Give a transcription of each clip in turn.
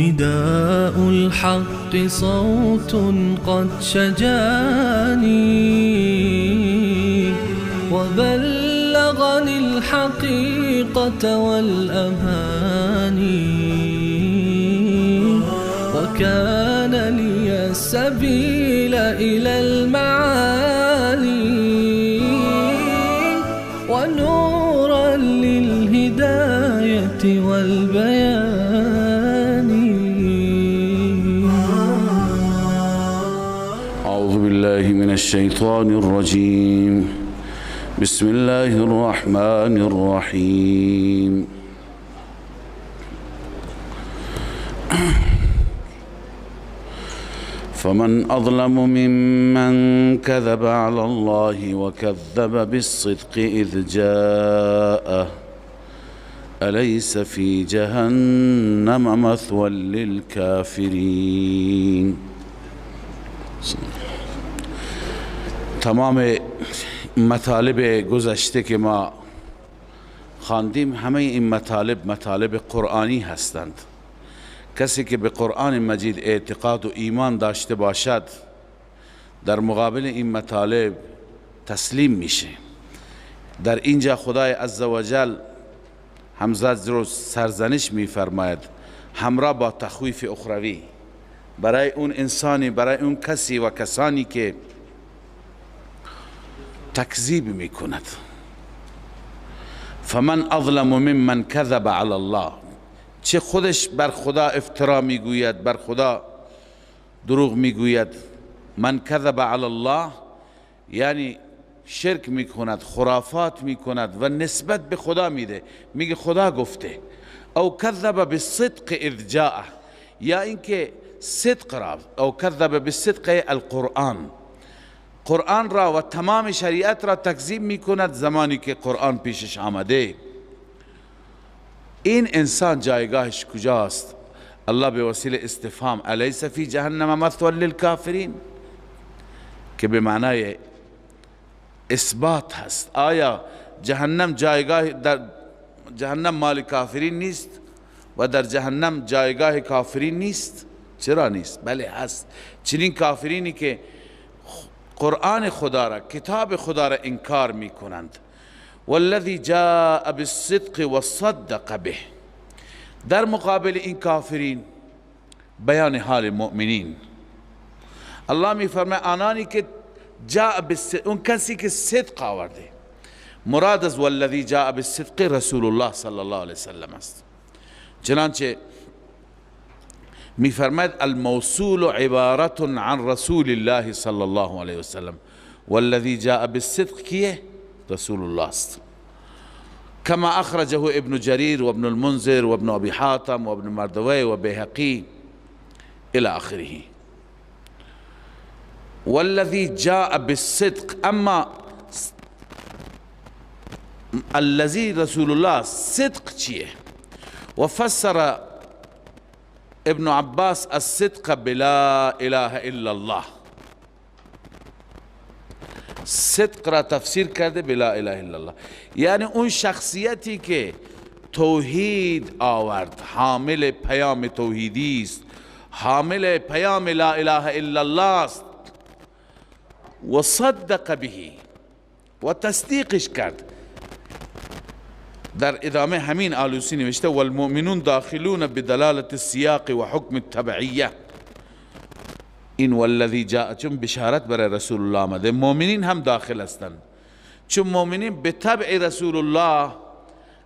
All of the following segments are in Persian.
نداء الحق صوت قد شجاني وبلغني الحقيقة والأماني وكان لي السبيل إلى المعالي ونورا للهداية والبيان. أعوذ بالله من الشيطان الرجيم. بسم الله الرحمن الرحيم. فمن أظلم ممن كذب على الله وكذب بالصدق إذ جاءه أليس في جهنم مثوى للكافرين. تمام مطالب گذشته که ما خواندیم همه این مطالب قرآنی هستند. کسی که به قرآن مجید اعتقاد و ایمان داشته باشد در مقابل این مطالب تسلیم میشه. در اینجا خدای عزوجل همزاد رو سرزنش میفرماید همراه با تخویف اخروی برای اون انسانی، برای اون کسی و کسانی که تکذیب میکند. فمن اظلم ممن کذب علی الله، چه خودش بر خدا افترا میگوید، بر خدا دروغ میگوید. من کذب علی الله یعنی شرک میکند، خرافات میکند و نسبت به خدا میده، میگه خدا گفته. او کذب بالصدق اذ جاءه، یا اینکه صدق را، او کذب بالصدق القرآن، قرآن را و تمام شریعت را تکذیب میکند زمانی که قرآن پیشش آمده. این انسان جایگاهش کجاست؟ الله به وسیله استفهام الیس فی جهنم مثوى للکافرین که به معنای اثبات هست. آیا جهنم جایگاه، در جهنم مال کافرین نیست و در جهنم جایگاه کافرین نیست؟ چرا نیست؟ بله هست. چنین کافرینی که قرآن خدا را، کتاب خدا را انکار می کنند. والذی جاء بالصدق وصدق به، در مقابل این کافرین بیان حال مؤمنین. الله می فرماید آنانی که جاء بالصدق، اون کسی که صدق آورده. مراد از والذی جاء بالصدق رسول الله صلی الله علیه وسلم است. چنانچه می فرماید الموصول عبارت عن رسول الله صلی الله علیه وسلم. والذی جاء بالصدق کیه؟ رسول الله است. كما اخرجه ابن جرير وابن المنذر وابن ابي حاتم وابن مردويه وبيهقي الى اخره. والذي جاء بالصدق، اما الذي رسول الله صدق چیه؟ وفسر ابن عباس الصدق بلا اله الا الله، صدق را تفسیر کرده بلا اله الا الله، یعنی اون شخصیتی که توحید آورد، حامل پیام توحیدی است، حامل پیام لا اله الا الله است و صدق به و تصدیقش کرد. در ادامه همین آلوسی نوشته والمؤمنون داخلون بدلالة السیاق و حکم التبعیه. این والذی جاء چون بشارت برای رسول الله آمده، مؤمنین هم داخل هستند، چون مؤمنین به تبع رسول الله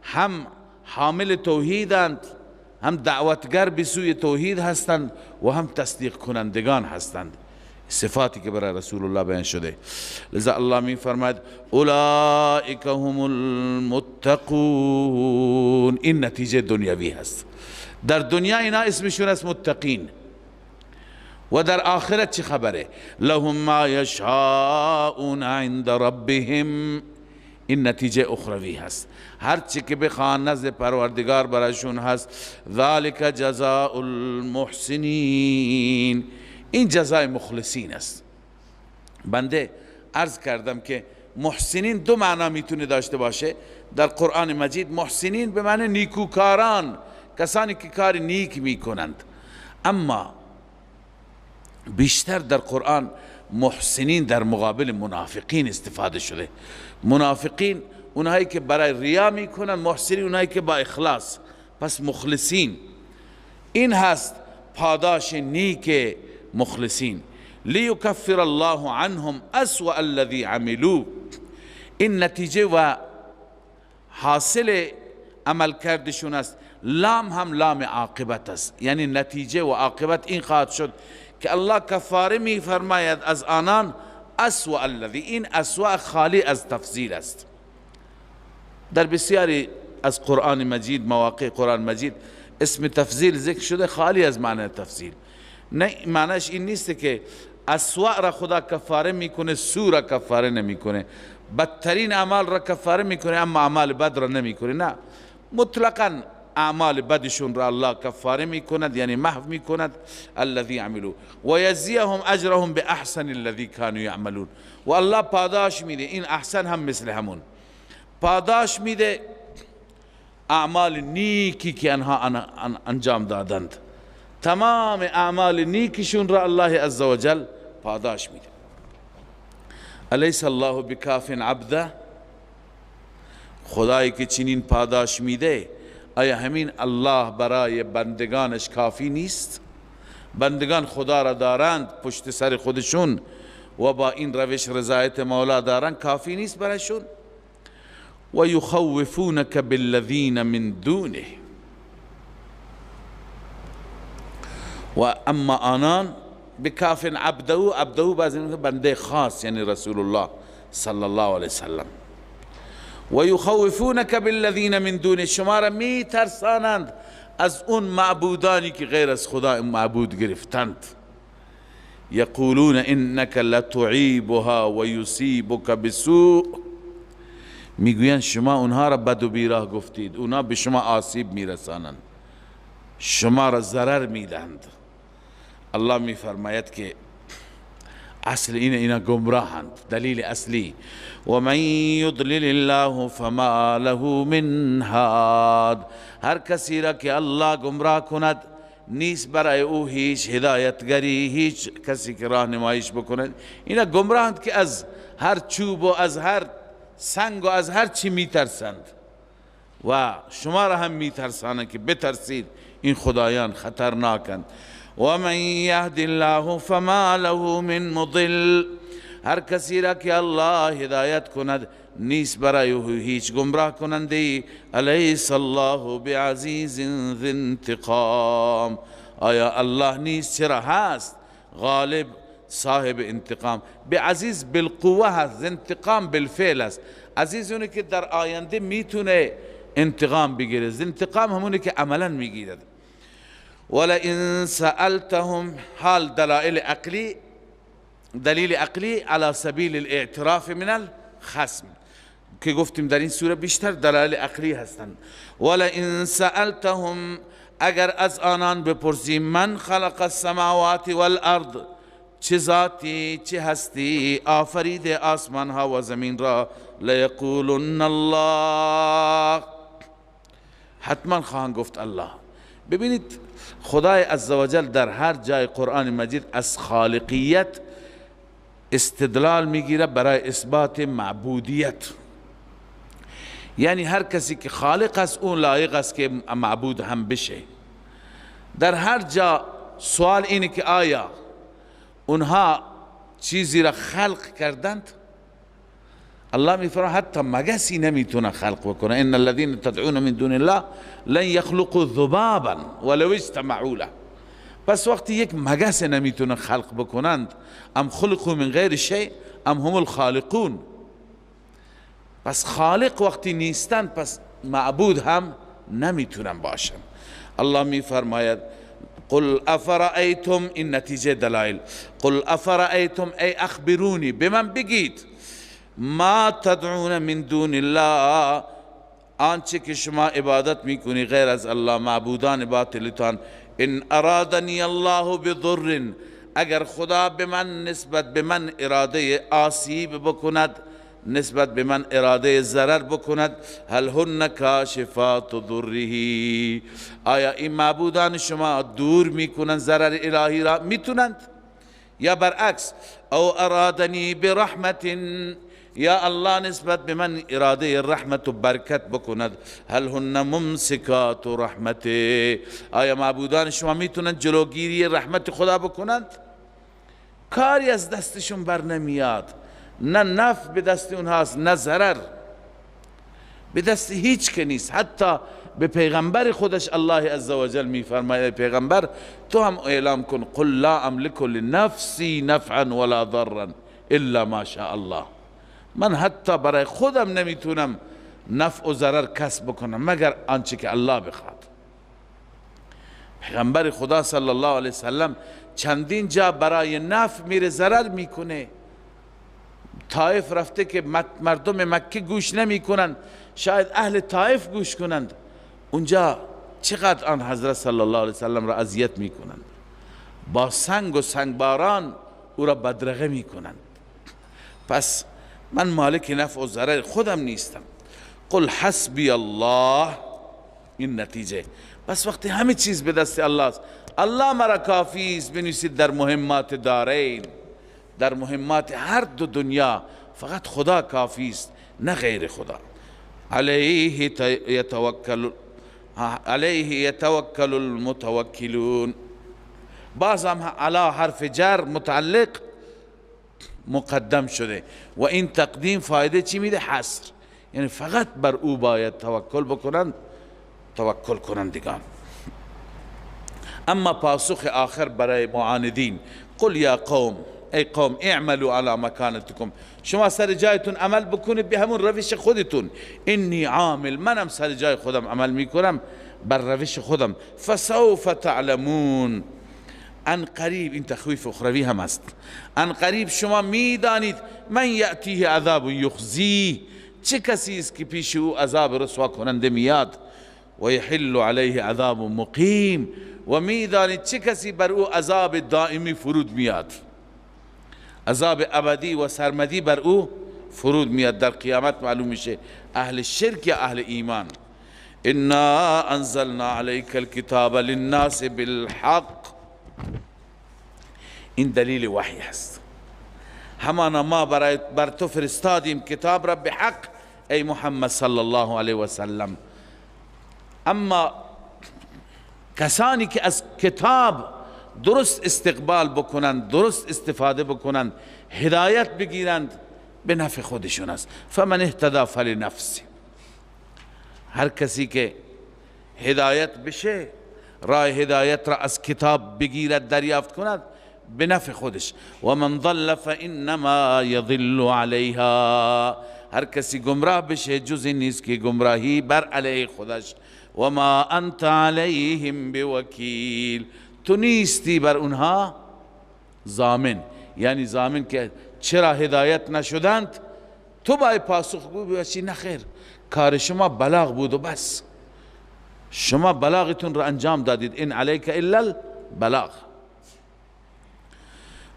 هم حامل توحیدند، هم دعوتگر به سوی توحید هستند و هم تصدیق کنندگان هستند. صفاتی که برای رسول الله بیان شده. لذا الله می فرماید اولئک هم المتقون، این نتیجه دنیوی هست. در دنیا اینا اسمشون است متقین، و در آخرت چه خبره؟ لهم ما یشاءون عند ربهم، این نتیجه اخروی هست. هر چی که بخوان نزد پروردگار برایشون هست. ذالک جزاء المحسنین، این جزای مخلصین است. بنده عرض کردم که محسنین دو معنا میتونه داشته باشه در قرآن مجید. محسنین به معنی نیکوکاران، کسانی که کار نیک میکنند، اما بیشتر در قرآن محسنین در مقابل منافقین استفاده شده. منافقین اونهایی که برای ریا میکنن، محسنین اونهایی که با اخلاص. پس مخلصین این هست پاداش نیک مخلصین. لیکفر الله عنهم اسوأ الذی عملوا، این نتیجه و حاصل عمل کردشون است. لام هم لام عاقبت است، یعنی نتیجه و عاقبت این خواهد شد که الله کفاره می فرماید از آنان اسوأ الذی. این اسوأ خالی از تفضیل است. در بسیاری از قرآن مجید، مواقع قرآن مجید اسم تفضیل ذکر شده خالی از معنی تفضیل. نه، معنیش این نیست که اسوأ را خدا کفاره میکنه، سو را کفاره نمیکنه، بدترین اعمال را کفاره میکنه اما اعمال بد را نمیکنه. نه، مطلقاً اعمال بدشون را الله کفاره میکند، یعنی محو میکند. الذی عملوا و یجزیهم اجرهم باحسن الذی کانوا یعملون، و الله پاداش میده. این احسن هم مثل همون پاداش میده اعمال نیکی که آنها انجام دادند. تمام اعمال نیکشون را الله عزوجل پاداش میده. الیس الله بکاف عبده، خدایی که چنین پاداش میده، آیا همین الله برای بندگانش کافی نیست؟ بندگان خدا را دارند پشت سر خودشون و با این روش رضایت مولا دارند، کافی نیست برایشون؟ و یخوفونک بالذین من دونه، و اما آنان بکاف عبده، عبده بعضی بنده خاص یعنی رسول الله صلی الله علیه وسلم. و یخوفونک بالذین من دونه، شما را می ترسانند از اون معبودانی که غیر از خدا معبود گرفتند. یقولون انک لتعیبها و یصیبک بسوء، میگویند شما اونها را بد و بیراه گفتید، اونها به شما آسیب میرسانند، شما را ضرر میدهند. الله میفرماید که اصل اینا گمراهند. دلیل اصلی و من یضلل الله فما له من هاد، هر کسی را که الله گمراه کند نیست برای او هیچ هدایتگری، هیچ کسی که راهنماییش بکند. اینا گمراهند که از هر چوب و از هر سنگ و از هر چی میترسند، و شما را هم میترسانند که بترسید، این خدایان خطرناکند. و من یهد الله فما له من مضل، هر کسی را که الله هدایت کند نیست برای او هیچ گمراه کننده. الیس الله بعزیز ذی انتقام، آیا الله نیست چرا هست غالب صاحب انتقام. به عزیز بالقوه هست، انتقام بالفعل است. عزیز اونه که در آینده میتونه انتقام بگیره، انتقام همونه که عملا میگیرد. ولئن سألتهم، حال دلائل عقلی، دلیل عقلی على سبیل الاعتراف من الخصم که گفتیم در این سوره بیشتر دلائل عقلی هستند. ولئن سألتهم، اگر از آنان بپرسیم من خلق السماوات والارض، چه ذاتی چه هستی آفرید آسمان ها و زمین را، لیقولن الله، حتما خواهند گفت الله. ببینید خدای عزوجل در هر جای قرآن مجید از خالقیت استدلال میگیره برای اثبات معبودیت. یعنی هر کسی که خالق است اون لایق است که معبود هم بشه. در هر جا سوال اینه که آیا اونها چیزی را خلق کردند؟ الله میفرماید حتی مگسی نمیتونه خلق بکنه. ان الذين تدعون من دون الله لن يخلقوا ذبابا ولو اجتمعوا له، پس وقتی یک مگس نمیتونه خلق بکنند، ام خلقوا من غیر شیء ام هم الخالقون، پس خالق وقتی نیستند پس معبود هم نمیتونن باشن. الله میفرماید قل افرأیتم، این نتیجه دلائل، قل افرأیتم ای اخبرونی، به من بگید، ما تدعون من دون الله، آنچه که شما عبادت میکنی غیر از الله، معبودان باطلتان، ان ارادنی الله بضر، اگر خدا به من نسبت به من اراده آسیب بکند، نسبت به من اراده ضرر بکند، هل هن کاشفات ضره، آیا این معبودان شما دور میکنن ضرر الهی را؟ میتونند. یا برعکس، او ارادنی برحمت، یا الله نسبت به من اراده رحمت و برکت بکند، هل هن ممسکات رحمت، آیا معبودان شما میتونند جلوگیری رحمت خدا بکنند؟ کاری از دستشون بر نمیاد، نه نفع به دست اونهاست نه ضرر به دست هیچ که نیست. حتی به پیغمبر خودش الله عزوجل میفرماید پیغمبر تو هم اعلام کن، قل لا املک لنفسی نفعا ولا ضرا الا ما شاء الله، من حتی برای خودم نمیتونم نفع و ضرر کسب بکنم مگر آنچه که الله بخواد. پیغمبر خدا صلی الله علیه وسلم چندین جا برای نفع میره ضرر میکنه. طائف رفته که مردم مکه گوش نمی کنند، شاید اهل طائف گوش کنند، اونجا چقدر آن حضرت صلی الله علیه وسلم را اذیت می کنند، با سنگ و سنگباران او را بدرقه می کنند. پس من مالک نفع و ضرر خودم نیستم. قل حسبی الله، این نتیجه. پس وقتی همه چیز به دست الله است، الله مرا کافی است، بنویسید در مهمات دارین، در مهمات هر دو دنیا فقط خدا کافی است نه غیر خدا. علیه یتوکل المتوکلون، باز هم علی حرف جر متعلق مقدم شده و این تقدیم فایده چی میده؟ حصر، یعنی فقط بر او باید توکل بکنند، توکل کنندگان. اما پاسخ آخر برای معاندین، قل یا قوم، ای قوم اعملوا علی مکانتکم، شما سر جایتون عمل بکنید به همون روش خودتون، انی عامل، منم سر جای خودم عمل میکنم بر روش خودم، فسوف تعلمون، ان قریب، این تخویف اخروی هم است، ان قریب شما میدانید، من یأتیه عذاب یخزی، چه کسی است که پیش او عذاب رسوا کننده میاد، و یحل علیه عذاب مقیم، و میدانید چه کسی بر او عذاب دائمی فرود میاد، عذاب ابدی و سرمدی بر او فرود میاد. در قیامت معلوم میشه اهل شرک یا اهل ایمان. انا انزلنا علیک الکتاب للناس بالحق، این دلیل وحی است، همانا ما بر تو فرستادیم کتاب را به حق ای محمد صلی الله علیه و سلم. اما کسانی که از کتاب درست استقبال بکنند، درست استفاده بکنند، هدایت بگیرند، به نفع خودشون است. فمن اهتدى فلنفسه، هر کسی که هدایت بشه، راه هدایت را از کتاب بگیرد، دریافت کند، به نفع خودش. و من ضل فانما یضل علیها، هر کسی گمراه بشه جز این نیست که گمراهی بر علیه خودش. و ما انت علیهم بوکیل، تو نیستی بر اونها ضامن، یعنی ضامن که چرا هدایت نشدند تو باید پاسخگو باشی. نه خیر، کار شما بلاغ بود و بس، شما بلاغتون را انجام دادید، این علیک الا البلاغ.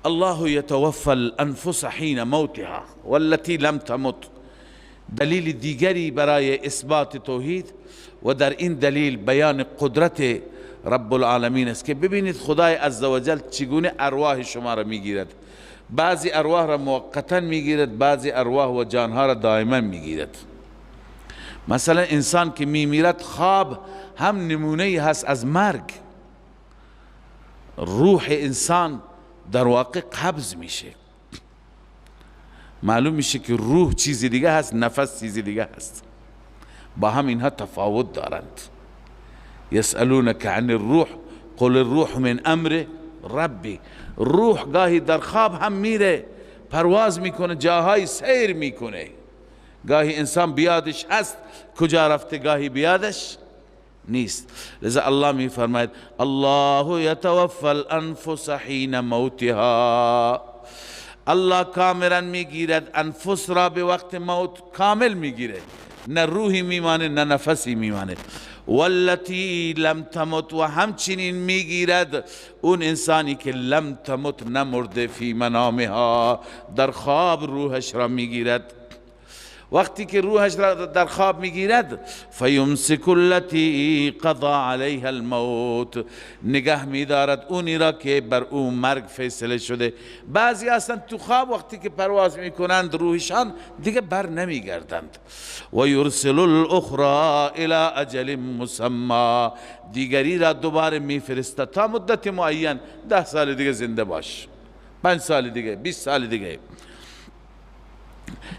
الله یتوفى الانفس حین موتها والتي لم تمت، دلیل دیگری برای اثبات توحید و در این دلیل بیان قدرت رب العالمین است که ببینید خدای عزوجل چگونه ارواح شما را میگیرد. بعضی ارواح را موقتا میگیرد، بعضی ارواح و جانها را دائما میگیرد. مثلا انسان که میمیرد، خواب هم نمونه هست از مرگ. روح انسان در واقع قبض میشه، معلوم میشه که روح چیزی دیگه هست، نفس چیزی دیگه هست، با هم اینها تفاوت دارند. یسألونک عن الروح قل الروح من امر ربی. روح گاهی در خواب هم میره، پرواز میکنه، جاهای سیر میکنه، گاهی انسان بیادش هست کجا رفته، گاهی بیادش نیست. لذا الله می فرماید الله یتوفی الانفس حین موتها، الله کاملا میگیرد انفس را به وقت موت، کامل میگیره، نه روحی میمانه نه نفسی میمانه. والتی لم تمت، و همچنین میگیرد اون انسانی که لم تمت، نمرده، فی منامها، در خواب روحش را میگیرد. وقتی که روحش را در خواب میگیرد فیمسک التی قضا علیها الموت، نگه میدارد اونی را که بر او مرگ فیصله شده. بعضی هستند تو خواب وقتی که پرواز میکنند روحشان دیگه بر نمیگردند. و یرسل الاخرى الى اجل مسمى، دیگری را دوباره میفرستد تا مدت معین، 10 سال دیگه زنده باش، 5 سال دیگه، 20 سال دیگه.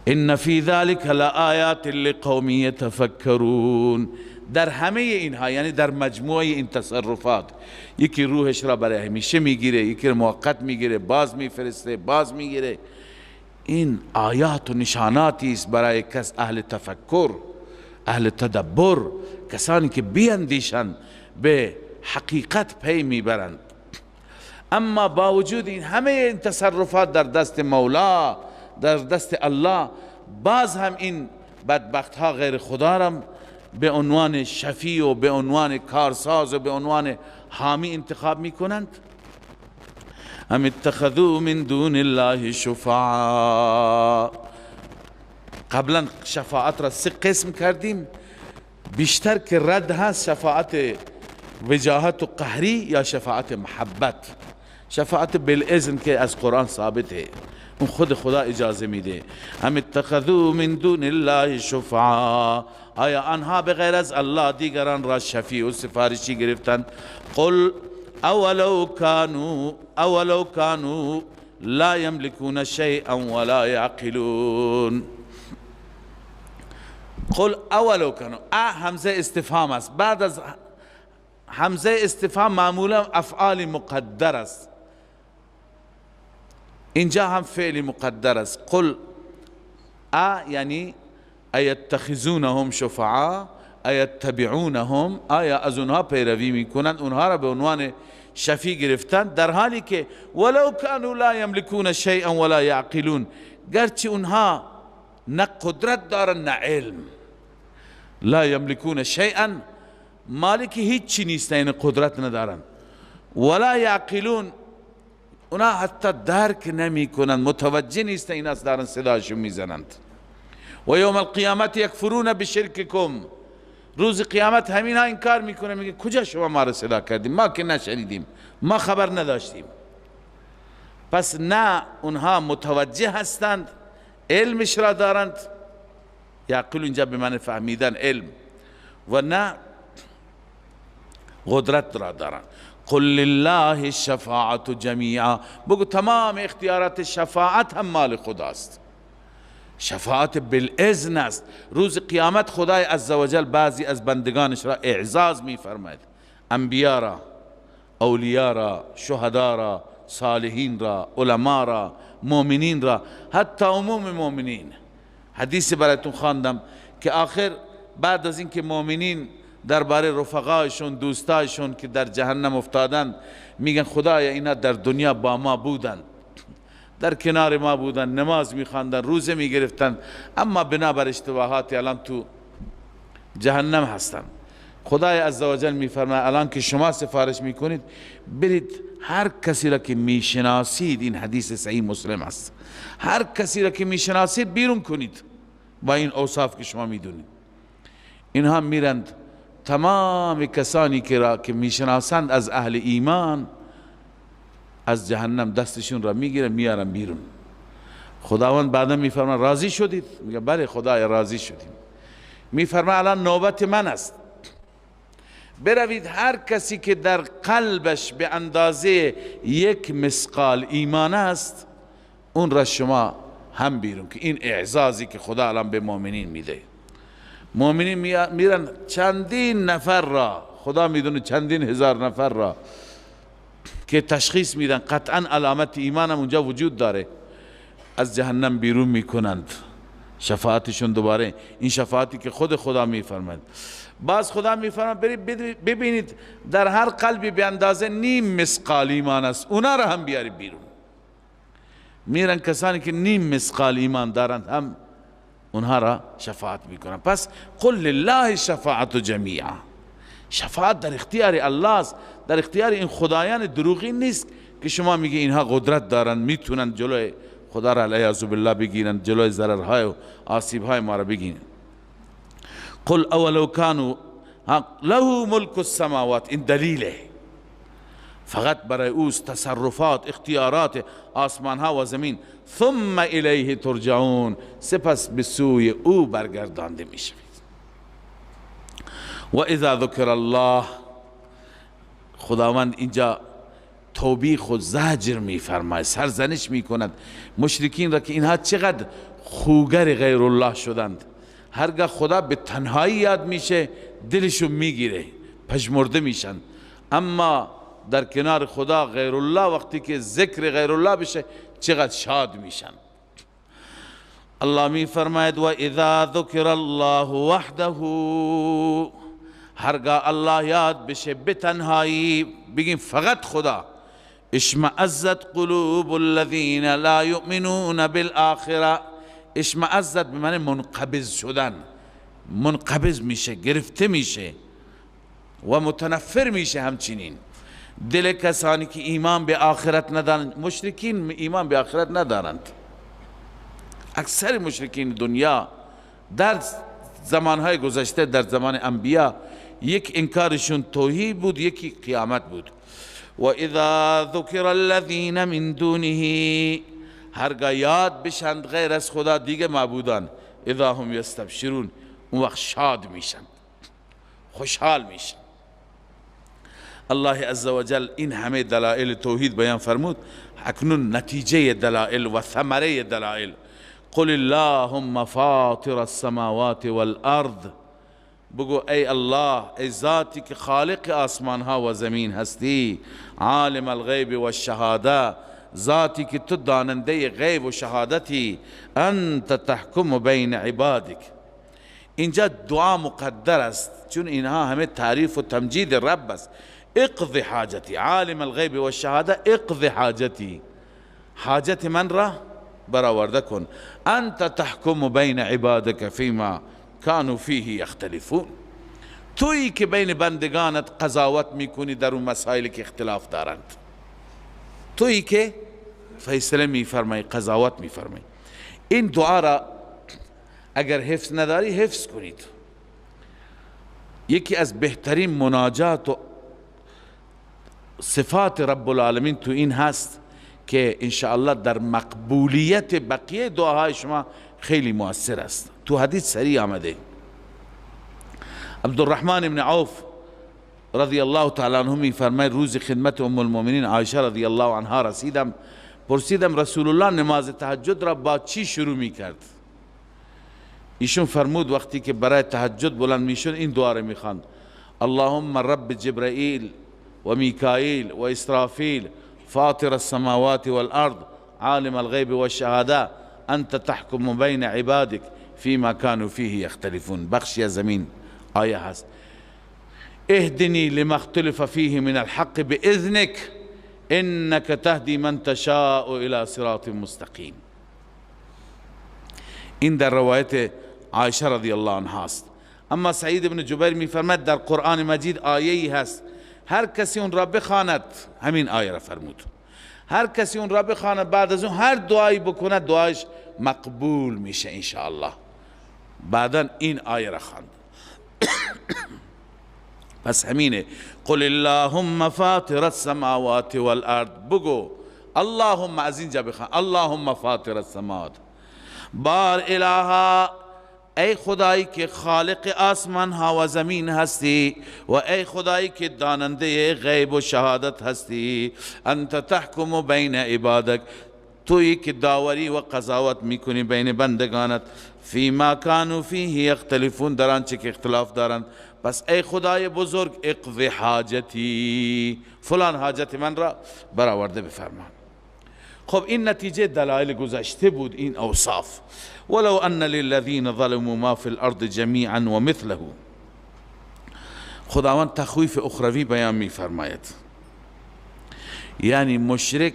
ان فی ذلک لآیات لقوم یتفکرون. در همه اینها، یعنی در مجموعه این تصرفات، یکی روحش را برای همیشه میگیره، یکی موقت میگیره، باز میفرسته، باز میگیره، این آیات و نشاناتی است برای کس اهل تفکر، اهل تدبر، کسانی که بیاندیشند، به حقیقت پی میبرند. اما با وجود این همه این تصرفات در دست مولا، در دست الله، باز هم این بدبخت ها غیر خدا را به عنوان شفیع و به عنوان کارساز و به عنوان حامی انتخاب می کنند. ام اتخذوا من دون الله شفعاء. قبلا شفاعت را 3 قسم کردیم، بیشتر که رد هست شفاعت وجاهت و قهری یا شفاعت محبت. شفاعت بالاذن که از قرآن ثابته، اون خود خدا اجازه میده. ام اتخذوا من دون الله شفعاء، آیا آنها بغیر از الله دیگران را شفیع و سفارشی گرفتند؟ قل اولو کانوا لا یملکون شیئا ولا یعقلون. قل اولو کانوا، همزه استفهام است، بعد از همزه استفهام معمولا افعال مقدر است، اینجا هم فعل مقدر است. قل یعنی ایتخذونهم شفعاء، ایتبعونهم، آیا از اونها پیروی میکنند، اونها را به عنوان شفیع گرفتند، در حالی که ولو کانوا لا یملکون شیئا ولا یعقلون، گرچه اونها نه قدرت دارن نه علم. لا یملکون شیئا، مالک هیچ چی نیستن، یعنی قدرت ندارن. ولا یعقلون، اونا حتی درک نمی کنند، متوجه نیستن این از دارن صداشون میزنند. و یوم القیامت یکفرون بشرککم، روز قیامت همین ها انکار میکنه، میگه کجا شما ما را صدا کردیم، ما که نشنیدیم، ما خبر نداشتیم. پس نه اونها متوجه هستند، علمش را دارند، یعقل اینجا به معنی فهمیدن علم، و نه قدرت را دارند. قل لله الشفاعة جمیعا، بگو تمام اختیارات شفاعت هم مال خداست، شفاعت بالاذن است. روز قیامت خدای عزوجل بعضی از بندگانش را اعزاز می فرماید، انبیا را، اولیاء را، شهدا را، صالحین را، علما را، مؤمنین را، حتی عموم مؤمنین. حدیث براتون خواندم که آخر بعد از اینکه مؤمنین درباره رفقایشون، دوستایشون که در جهنم افتادن میگن خدایا اینا در دنیا با ما بودن، در کنار ما بودن، نماز میخواندن، روزه میگرفتن، اما بنابر اشتباهات الان تو جهنم هستن. خدای عزوجل میفرماید الان که شما سفارش میکنید، برید هر کسی را که میشناسید، این حدیث صحیح مسلم است، هر کسی را که میشناسید بیرون کنید با این اوصاف که شما میدونید. اینها میرند تمام کسانی که میشناسند از اهل ایمان، از جهنم دستشون را میگیرن میارن بیرون. خداوند بعدا میفرماید راضی شدید؟ میگه بله خدای راضی شدیم. میفرماید الان نوبت من است، بروید هر کسی که در قلبش به اندازه 1 مثقال ایمان است، اون را شما هم بیرون، که این اعزازی که خدا الان به مؤمنین میده. مؤمنین میرن چندین نفر را، خدا میدونه چندین هزار نفر را که تشخیص میدن قطعا علامت ایمان هم اونجا وجود داره، از جهنم بیرون میکنند. شفاعتشون دوباره این شفاعتی که خود خدا میفرماید. باز خدا میفرماید ببینید در هر قلبی به اندازه نیم مثقال ایمان است، اونا را هم بیاری بیرون. میرن کسانی که نیم مثقال ایمان دارند هم اونها را شفاعت میکنن. پس قل لله شفاعت جمیعا، شفاعت در اختیار الله است، در اختیار این خدایان دروغین نیست که شما میگی اینها قدرت دارن میتونن جلوی خدا را علیاذ بالله بگیرن، جلوی ضررهای و آسیبهای ما را بگیرن. قل اولو کانوا له ملک السماوات، این دلیله، فقط برای اوست تصرفات اختیارات آسمان ها و زمین. ثم الیه ترجعون، سپس به سوی او برگردانده میشوید. و اذا ذکر الله، خداوند اینجا توبیخ و زجر میفرماید، سرزنش میکند مشرکین را که اینها چقدر خوگر غیر الله شدند. هرگاه خدا به تنهایی یاد میشه دلشون میگیره، پژمرده میشن، اما در کنار خدا غیر الله وقتی که ذکر غیر الله بشه چقدر شاد میشن. الله میفرماید و اذا ذکر الله وحده، هرگاه الله یاد بشه به تنهایی، بگیم فقط خدا، اشمئزت قلوب الذین لا یؤمنون بالآخرة. اشمئزت به معنی منقبض شدن، منقبض میشه، گرفته میشه و متنفر میشه. همچنین دل کسانی که ایمان به آخرت ندارند، مشرکین ایمان به آخرت ندارند. اکثر مشرکین دنیا در زمانهای گذشته، در زمان انبیا، یک انکارشون توحید بود، یکی قیامت بود. و اذا ذکر الذین من دونه، هرگاه یاد بشند غیر از خدا دیگه معبودان، اذا هم یستبشرون، اون وقت شاد میشن، خوشحال میشن. الله عزوجل این همه دلائل توحید بیان فرمود، اکنون نتیجه دلائل و ثمره دلائل. قل اللهم فاطر السماوات والارض، بگو ای الله، ای ذاتی که خالق آسمان ها و زمین هستی، عالم الغیب و الشهاده، ذاتی که تو داننده غیب و شهادتی، انت تحکم بین عبادک. اینجا دعا مقدر است چون اینها همه تعریف و تمجید رب است. اقض حاجتی، عالم الغیب و الشهاده، اقض حاجتی، حاجت من را برآورده کن. انت تحکم بین عبادک فیما کانوا فیه یختلفون، تویی که بین بندگانت قضاوت میکنی در اون مسائلی که اختلاف دارند، تویی که فیصله میفرمایی، قضاوت میفرمایی. این دعا را اگر حفظ نداری حفظ کنید. یکی از بهترین مناجات و صفات رب العالمین تو این هست که انشاءالله در مقبولیت بقیه دعاهای شما خیلی مؤثر است. تو حدیث صریح آمده، عبدالرحمن بن عوف رضی الله تعالی عنه میفرماید روز خدمت ام المؤمنین عایشه رضی الله عنها رسیدم، پرسیدم رسول الله نماز تهجد را با چی شروع میکرد؟ ایشون فرمود وقتی که برای تهجد بلند میشد این دعا را میخواند: اللهم رب جبرائیل و میکائیل و اسرافیل فاطر السماوات والارض عالم الغیب والشهاده انت تحکم بین عبادک فیما كانوا فیه یختلفون. بخشی زمین آیه هست: اهدنی لما اختلف فیه من الحق باذنک انک تهدی من تشاء الى صراط مستقیم. این در روایت عایشه رضی الله عنها است. اما سعید بن جبیر میفرماید در قرآن مجید آیه‌ای هست هر کسی اون را بخواند، همین آیه را فرمود، هر کسی اون را بخواند بعد از اون هر دعایی بکند دعایش مقبول میشه انشاءالله. بعدا این آیه را خواند. پس همینه، قل اللهم فاطر السماوات والارض، بگو اللهم، از اینجا بخوان اللهم فاطر السماوات، بار الها، ای خدایی که خالق آسمان ها و زمین هستی و ای خدایی که داننده غیب و شهادت هستی، انت تحکم بین عبادک، تویی که داوری و قضاوت میکنی بین بندگانت، فیما کانوا فیه یختلفون، در آنچه که اختلاف دارند. پس ای خدای بزرگ اقض حاجتی، فلان حاجت من را برآورده بفرما. خب این نتیجه دلایل گذشته بود، این اوصاف. ولو ان للذین ظلموا ما فی الارض جمیعا و مثله. خداوند تخویف اخروی بیان می فرماید، یعنی مشرک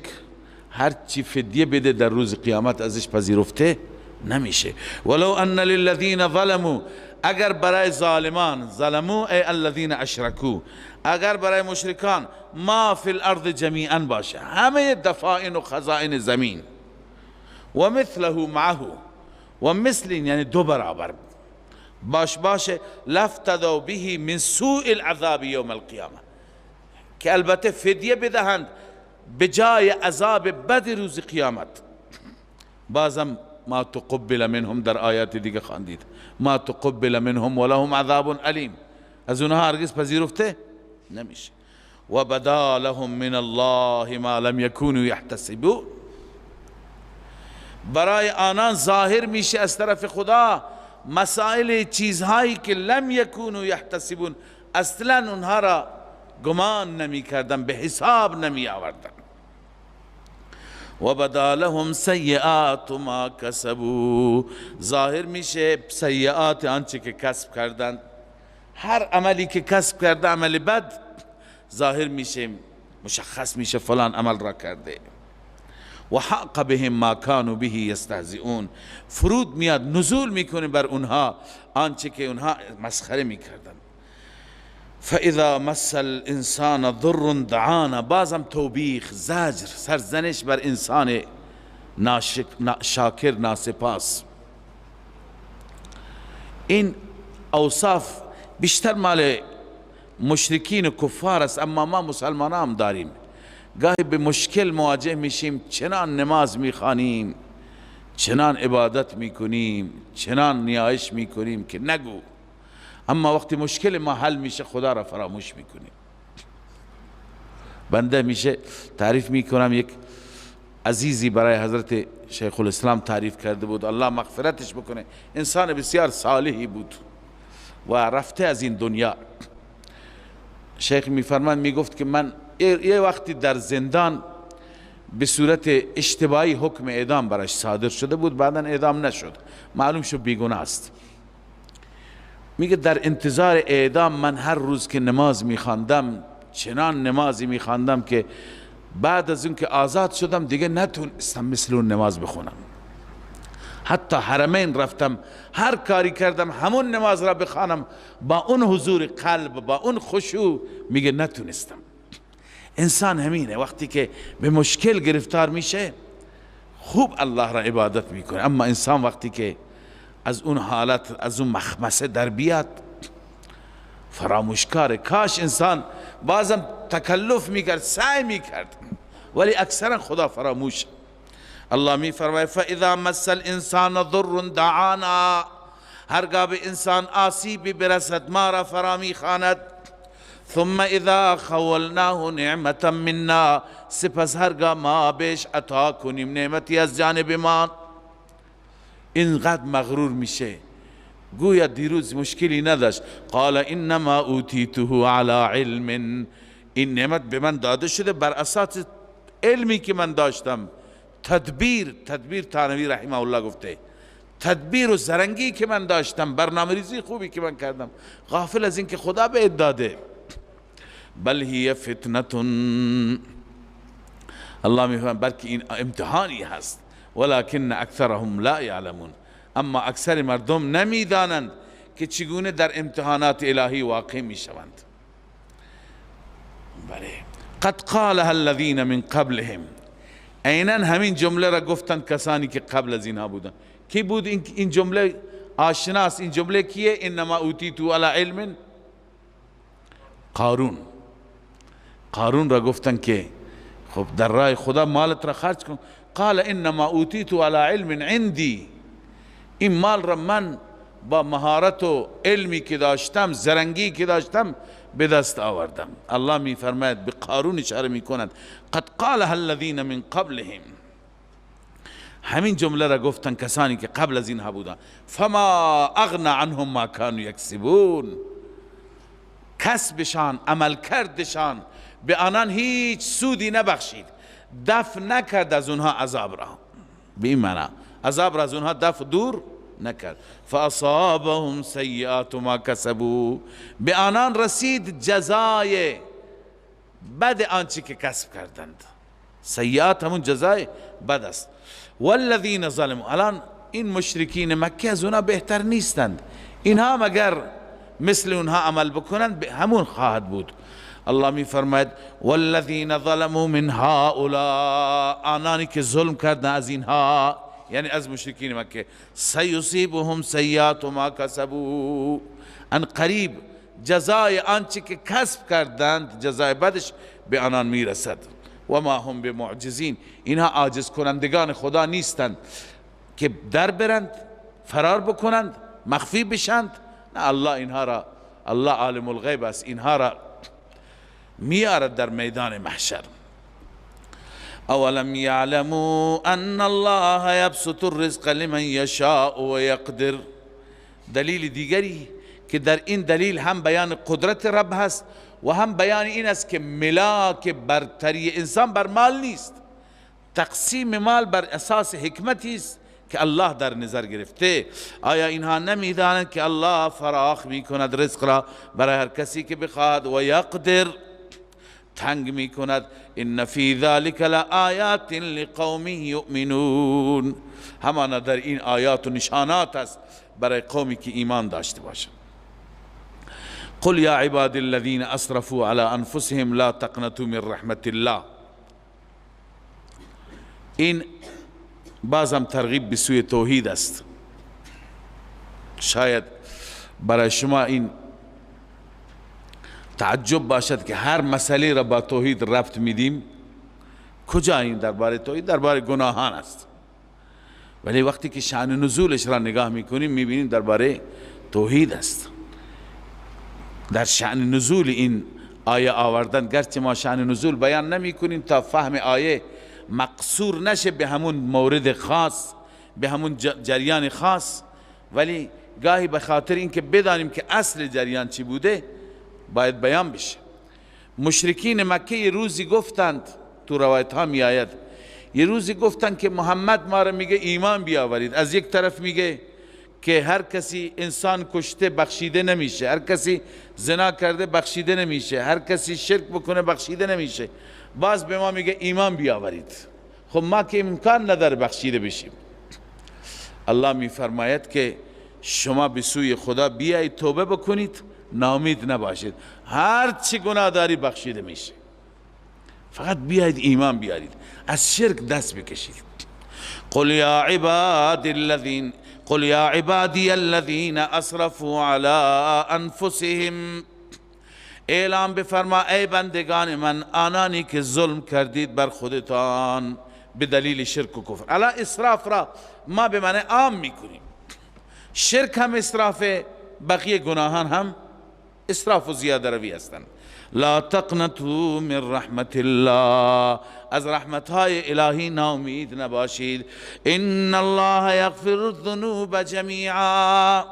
هر چی فدیه بده در روز قیامت ازش پذیرفته نمیشه. ولو ان للذین ظلموا، اگر برای ظالمان، ظلموا ای الذین اشرکوا، اگر برای مشرکان ما فی الارض جمیعا باشه، همه دفائن و خزائن زمین، و مثله معه، و مثل یعنی دو برابر باشه، لفتدوا به من سوء العذاب یوم القیامه، که البته فدیه بدهند به جای عذاب بد روز قیامت. بازم ما تقبل منهم در آیات دیگه خواندید، ما تقبل منهم ولهم عذاب علیم، از اونها هرگز پذیرفته نمیشه. و بدا لهم من الله ما لم یکونوا یحتسبون، برای آنان ظاهر میشه از طرف خدا مسائل، چیزهایی که لم یکونوا یحتسبون، اصلا اونها را گمان نمی کردن، به حساب نمی آوردن. و بدا لهم سیئات ما کسبوا، ظاهر میشه سیئات آنچه که کسب کردند، هر عملی که کسب کرده عمل بد ظاهر میشه، مشخص میشه فلان عمل را کرده. و حق بهم ما كانوا به یستهزئون، فرود میاد، نزول میکنه بر اونها آنچه که اونها مسخره میکردن. فاذا مس الانسان ضر دعانا، بازم توبیخ، زجر، سرزنش بر انسان شاکر ناسپاس. این اوصاف بیشتر مال مشرکین و کفار است، اما ما مسلمان هم داریم. گاهی به مشکل مواجه میشیم، چنان نماز میخوانیم، چنان عبادت میکنیم، چنان نیایش میکنیم که نگو، اما وقتی مشکل ما حل میشه خدا را فراموش میکنیم. بنده میشه تعریف میکنم، یک عزیزی برای حضرت شیخ الاسلام تعریف کرده بود، الله مغفرتش بکنه، انسان بسیار صالحی بود و رفته از این دنیا. شیخ میفرماند، میگفت که من یه وقتی در زندان به صورت اشتباهی حکم اعدام براش صادر شده بود، بعدا اعدام نشد، معلوم شد بیگناه است. میگه در انتظار اعدام من هر روز که نماز میخواندم، چنان نمازی میخواندم که بعد از اون که آزاد شدم دیگه نتونستم مثل اون نماز بخونم. حتی حرمین رفتم، هر کاری کردم همون نماز را بخوانم با اون حضور قلب، با اون خشوع، میگه نتونستم. انسان همینه، وقتی که به مشکل گرفتار میشه خوب الله را عبادت میکنه، اما انسان وقتی که از اون حالت، از اون مخمسه در بیاد فراموشکاره. کاش انسان بازم تکلف میکرد، سعی میکرد، ولی اکثرا خدا فراموش. الله می فرماید فاذا مس الانسان ضر دعانا، هرگاه به انسان آسیبی برسد ما را فرامی خواند. ثم اذا خولناه نعمتا منا، سپس هرگاه ما بهش عطا کنیم نعمتی از جانب ما، اینقدر مغرور میشه، گویا دیروز مشکلی نداشت. قال انما اوتیته علی علم، این نعمت به من داده شده بر اساس علمی که من داشتم. تدبیر تانوی رحمه الله گفته، تدبیر و زرنگی که من داشتم، برنامه ریزی خوبی که من کردم، غافل از این که خدا به داده. بل هی فتنتون، الله میفهمد بلکه این امتحانی هست، ولکن اکثرهم لا یعلمون، اما اکثر مردم نمیدانند که چگونه در امتحانات الهی واقع میشوند. بله، قد قالها الذین من قبلهم، عیناً همین جمله را گفتند کسانی که قبل از اینها بودند. کی بود این جمله آشناست؟ این جمله کیه؟ انما اوتیتو علی علم. قارون را گفتند که خب در راه خدا مالت را خرج کن. قال انما اوتیتو علی علم عندی، این مال را من با مهارت و علمی که داشتم، زرنگی که داشتم به دست آوردم. الله می فرماید، به قارون اشاره می کند، قد قالها الذین من قبلهم، همین جمله را گفتن کسانی که قبل از اینها بودن. فما اغنى عنهم ما كانوا یکسبون، کسبشان عمل کردشان به آنان هیچ سودی نبخشید، دفع نکرد از اونها عذاب را. به این معنی عذاب را از اونها دفع دور نکرد. فاصابهم سیئات ما کسبوا، به آنان رسید جزای بد آنچه که کسب کردند. سیئات همون جزای بد است. والذین ظلموا، الان این مشرکین مکه از اونها بهتر نیستند، اینها مگر مثل اونها عمل بکنند به همون خواهد بود. الله می فرماید والذین ظلموا من هؤلاء، آنانی که ظلم کردند از اینها، یعنی از مشرکین مکه، سیصیبهم سیئات ما کسبوا، ان قریب جزای آنچه که کسب کردند، جزای بدش به آنان میرسد. و ما هم بمعجزین، اینها عاجز کنندگان خدا نیستند که در برند، فرار بکنند، مخفی بشند. نه، الله اینها را، الله عالم الغیب است، اینها را میارد در میدان محشر. اولم یعلموا ان الله یبسط الرزق لمن یشاء و یقدر. دلیل دیگری که در این دلیل هم بیان قدرت رب هست و هم بیان این است که ملاک برتری انسان بر مال نیست، تقسیم مال بر اساس حکمتی است که الله در نظر گرفته. آیا اینها نمیدانند که الله فراخ میکند رزق را برای هر کسی که بخواهد و یقدر تنگ میکند. ان فی ذلک لآیات لقوم یؤمنون، همانا در این آیات و نشانات است برای قومی که ایمان داشته باشند. قل یا عباد الذین اسرفوا علی انفسهم لا تقنطوا من رحمت الله. این بازم ترغیب به سوی توحید است. شاید برای شما این تعجب باشد که هر مسئله را با توحید ربط میدیم. کجا این درباره توحید؟ درباره گناهان است، ولی وقتی که شأن نزولش را نگاه میکنیم میبینیم درباره توحید است. در شأن نزول این آیه آوردن، گرچه ما شأن نزول بیان نمی کنیم تا فهم آیه مقصور نشه به همون مورد خاص، به همون جریان خاص، ولی گاهی به خاطر اینکه بدانیم که اصل جریان چی بوده باید بیان بشه. مشرکین مکه یه روزی گفتند، تو روایت ها می آید، یه روزی گفتند که محمد ما را میگه ایمان بیاورید. از یک طرف میگه که هر کسی انسان کشته بخشیده نمیشه، هر کسی زنا کرده بخشیده نمیشه، هر کسی شرک بکنه بخشیده نمیشه. باز به ما میگه ایمان بیاورید. خب ما که امکان نداره بخشیده بشیم. الله میفرماید که شما به سوی خدا بیایید، توبه بکنید، ناامید نباشید، هر چی گناه داری بخشیده میشه، فقط بیایید ایمان بیارید، از شرک دست بکشید. قل یا عبادی الذین اسرفوا علی انفسهم، اعلام بفرما ای بندگان من، آنانی که ظلم کردید بر خودتان به دلیل شرک و کفر. الا اسراف را ما به معنی عام میکنیم، شرک هم اسراف، بقیه گناهان هم اسراف و زیاده روی هستند. لا تقنطوا من رحمت الله، از رحمت های الهی ناامید نباشید. ان الله یغفر الذنوب جمیعا،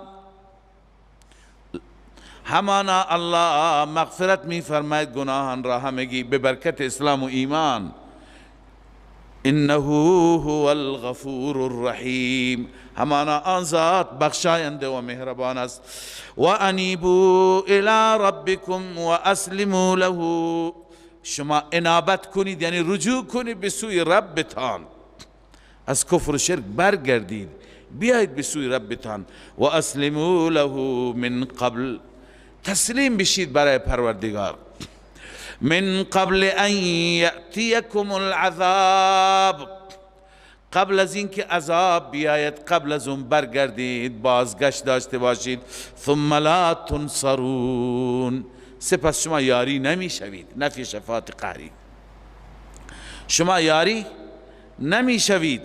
همانا الله مغفرت می فرماید گناهان را همگی به برکت اسلام و ایمان. انه هو الغفور الرحیم، همانا آن ذات بخشاینده و مهربان است. و انیبوا الی ربکم و اسلموا له، شما انابت کنید یعنی رجوع کنید به سوی ربتان، از کفر و شرک برگردید، بیایید به سوی ربتان. و اسلموا له من قبل، تسلیم بشید برای پروردگار، من قبل ان یأتیکم العذاب، قبل از اینکه عذاب بیاید، قبل از اون برگردید، بازگشت داشته باشید. ثم لا تنصرون، سپس شما یاری نمی شوید. نفی شفاعت قهری، شما یاری نمی شوید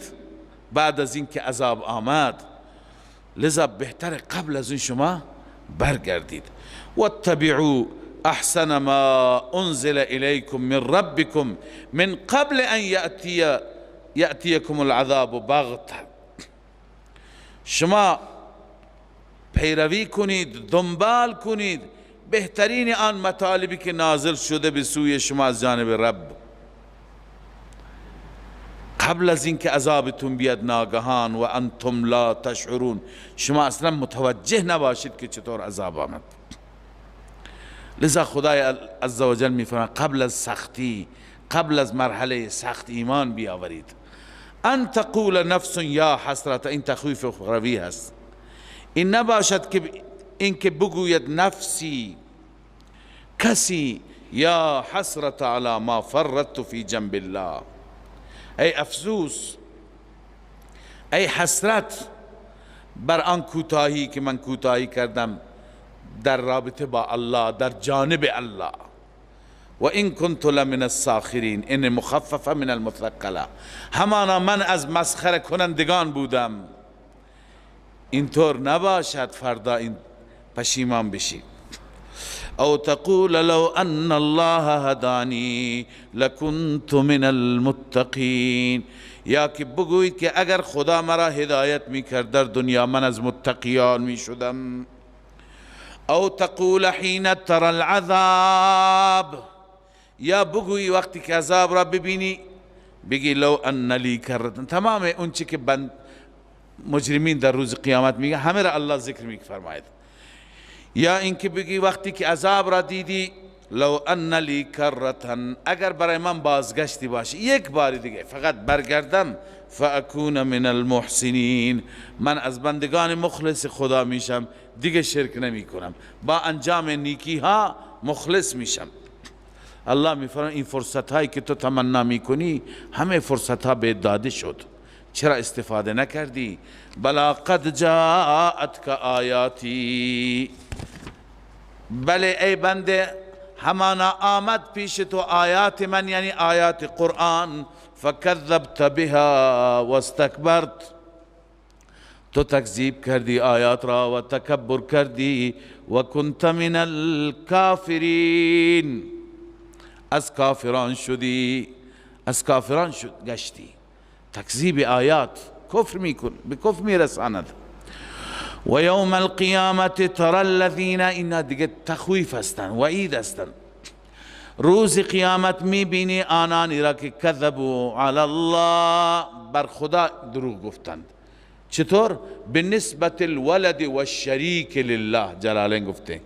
بعد از اینکه عذاب آمد، لذا بهتر قبل از اون شما برگردید. واتبعوا احسن ما انزل الیکم من ربکم من قبل ان یأتیکم العذاب بغتة، شما پیروی کنید، دنبال کنید بهترین آن مطالبی که نازل شده به سوی شما از جانب رب قبل از اینکه عذابتون بیاد ناگهان و انتم لا تشعرون، شما اصلا متوجه نباشید که چطور عذاب آمد. لذا خدای عزوجل میفرماید قبل از سختی، قبل از مرحله سخت ایمان بیاورید. ان تقول نفس یا حسرت، این تخویف اخروی هست. این نباشد که اینکه بگوید نفسی، کسی، یا حسرت علی ما فرطت فی جنب الله، ای افسوس، ای حسرت بر آن کوتاهی که من کوتاهی کردم در رابطه با الله، در جانب الله. و این کنت لمن الساخرین، این مخففه من المثقله، همانا من از مسخره کنندگان بودم. اینطور نباشد فردا این پشیمان بشی. او تقول لو ان الله هدانی لکنت من المتقین، یا که بگویید که اگر خدا مرا هدایت میکرد در دنیا من از متقیان میشدم. او تقول حین ترى العذاب، یا بگویی وقتی که عذاب را ببینی بگی لو ان لی کرتن. تمام اون چی که مجرمین در روز قیامت میگه همه را الله ذکر میفرماید. یا اینکه بگی وقتی که عذاب را دیدی لو ان لی کرتن، اگر برای من بازگشتی باشه یک بار دیگه فقط برگردم، فاکون من المحسنین، من از بندگان مخلص خدا میشم، دیگه شرک نمی کنم، با انجام نیکی ها مخلص میشم. الله میفرماید این فرصت هایی که تو تمنا میکنی همه فرصت ها به داده شد، چرا استفاده نکردی؟ بلا قد جاءتک آیاتی، بله ای بنده همانا آمد پیش تو آیات من، یعنی آیات قرآن، فکذبت بها واستکبرت، تو تکذیب کردی آیات را و تکبر کردی، و کنت من الکافرین، از کافران شدی، از کافران گشتی. تکذیب آیات کفر میکن، به کفر میرساند. و یوم القیامت ترى الذین، اینا دیگه تخویف هستن، وعید هستن. روز قیامت میبینی آنانی را که کذبوا علی الله، بر خدا دروغ گفتند. چطور؟ به نسبت الولد و الشریک لله، جلالین گفته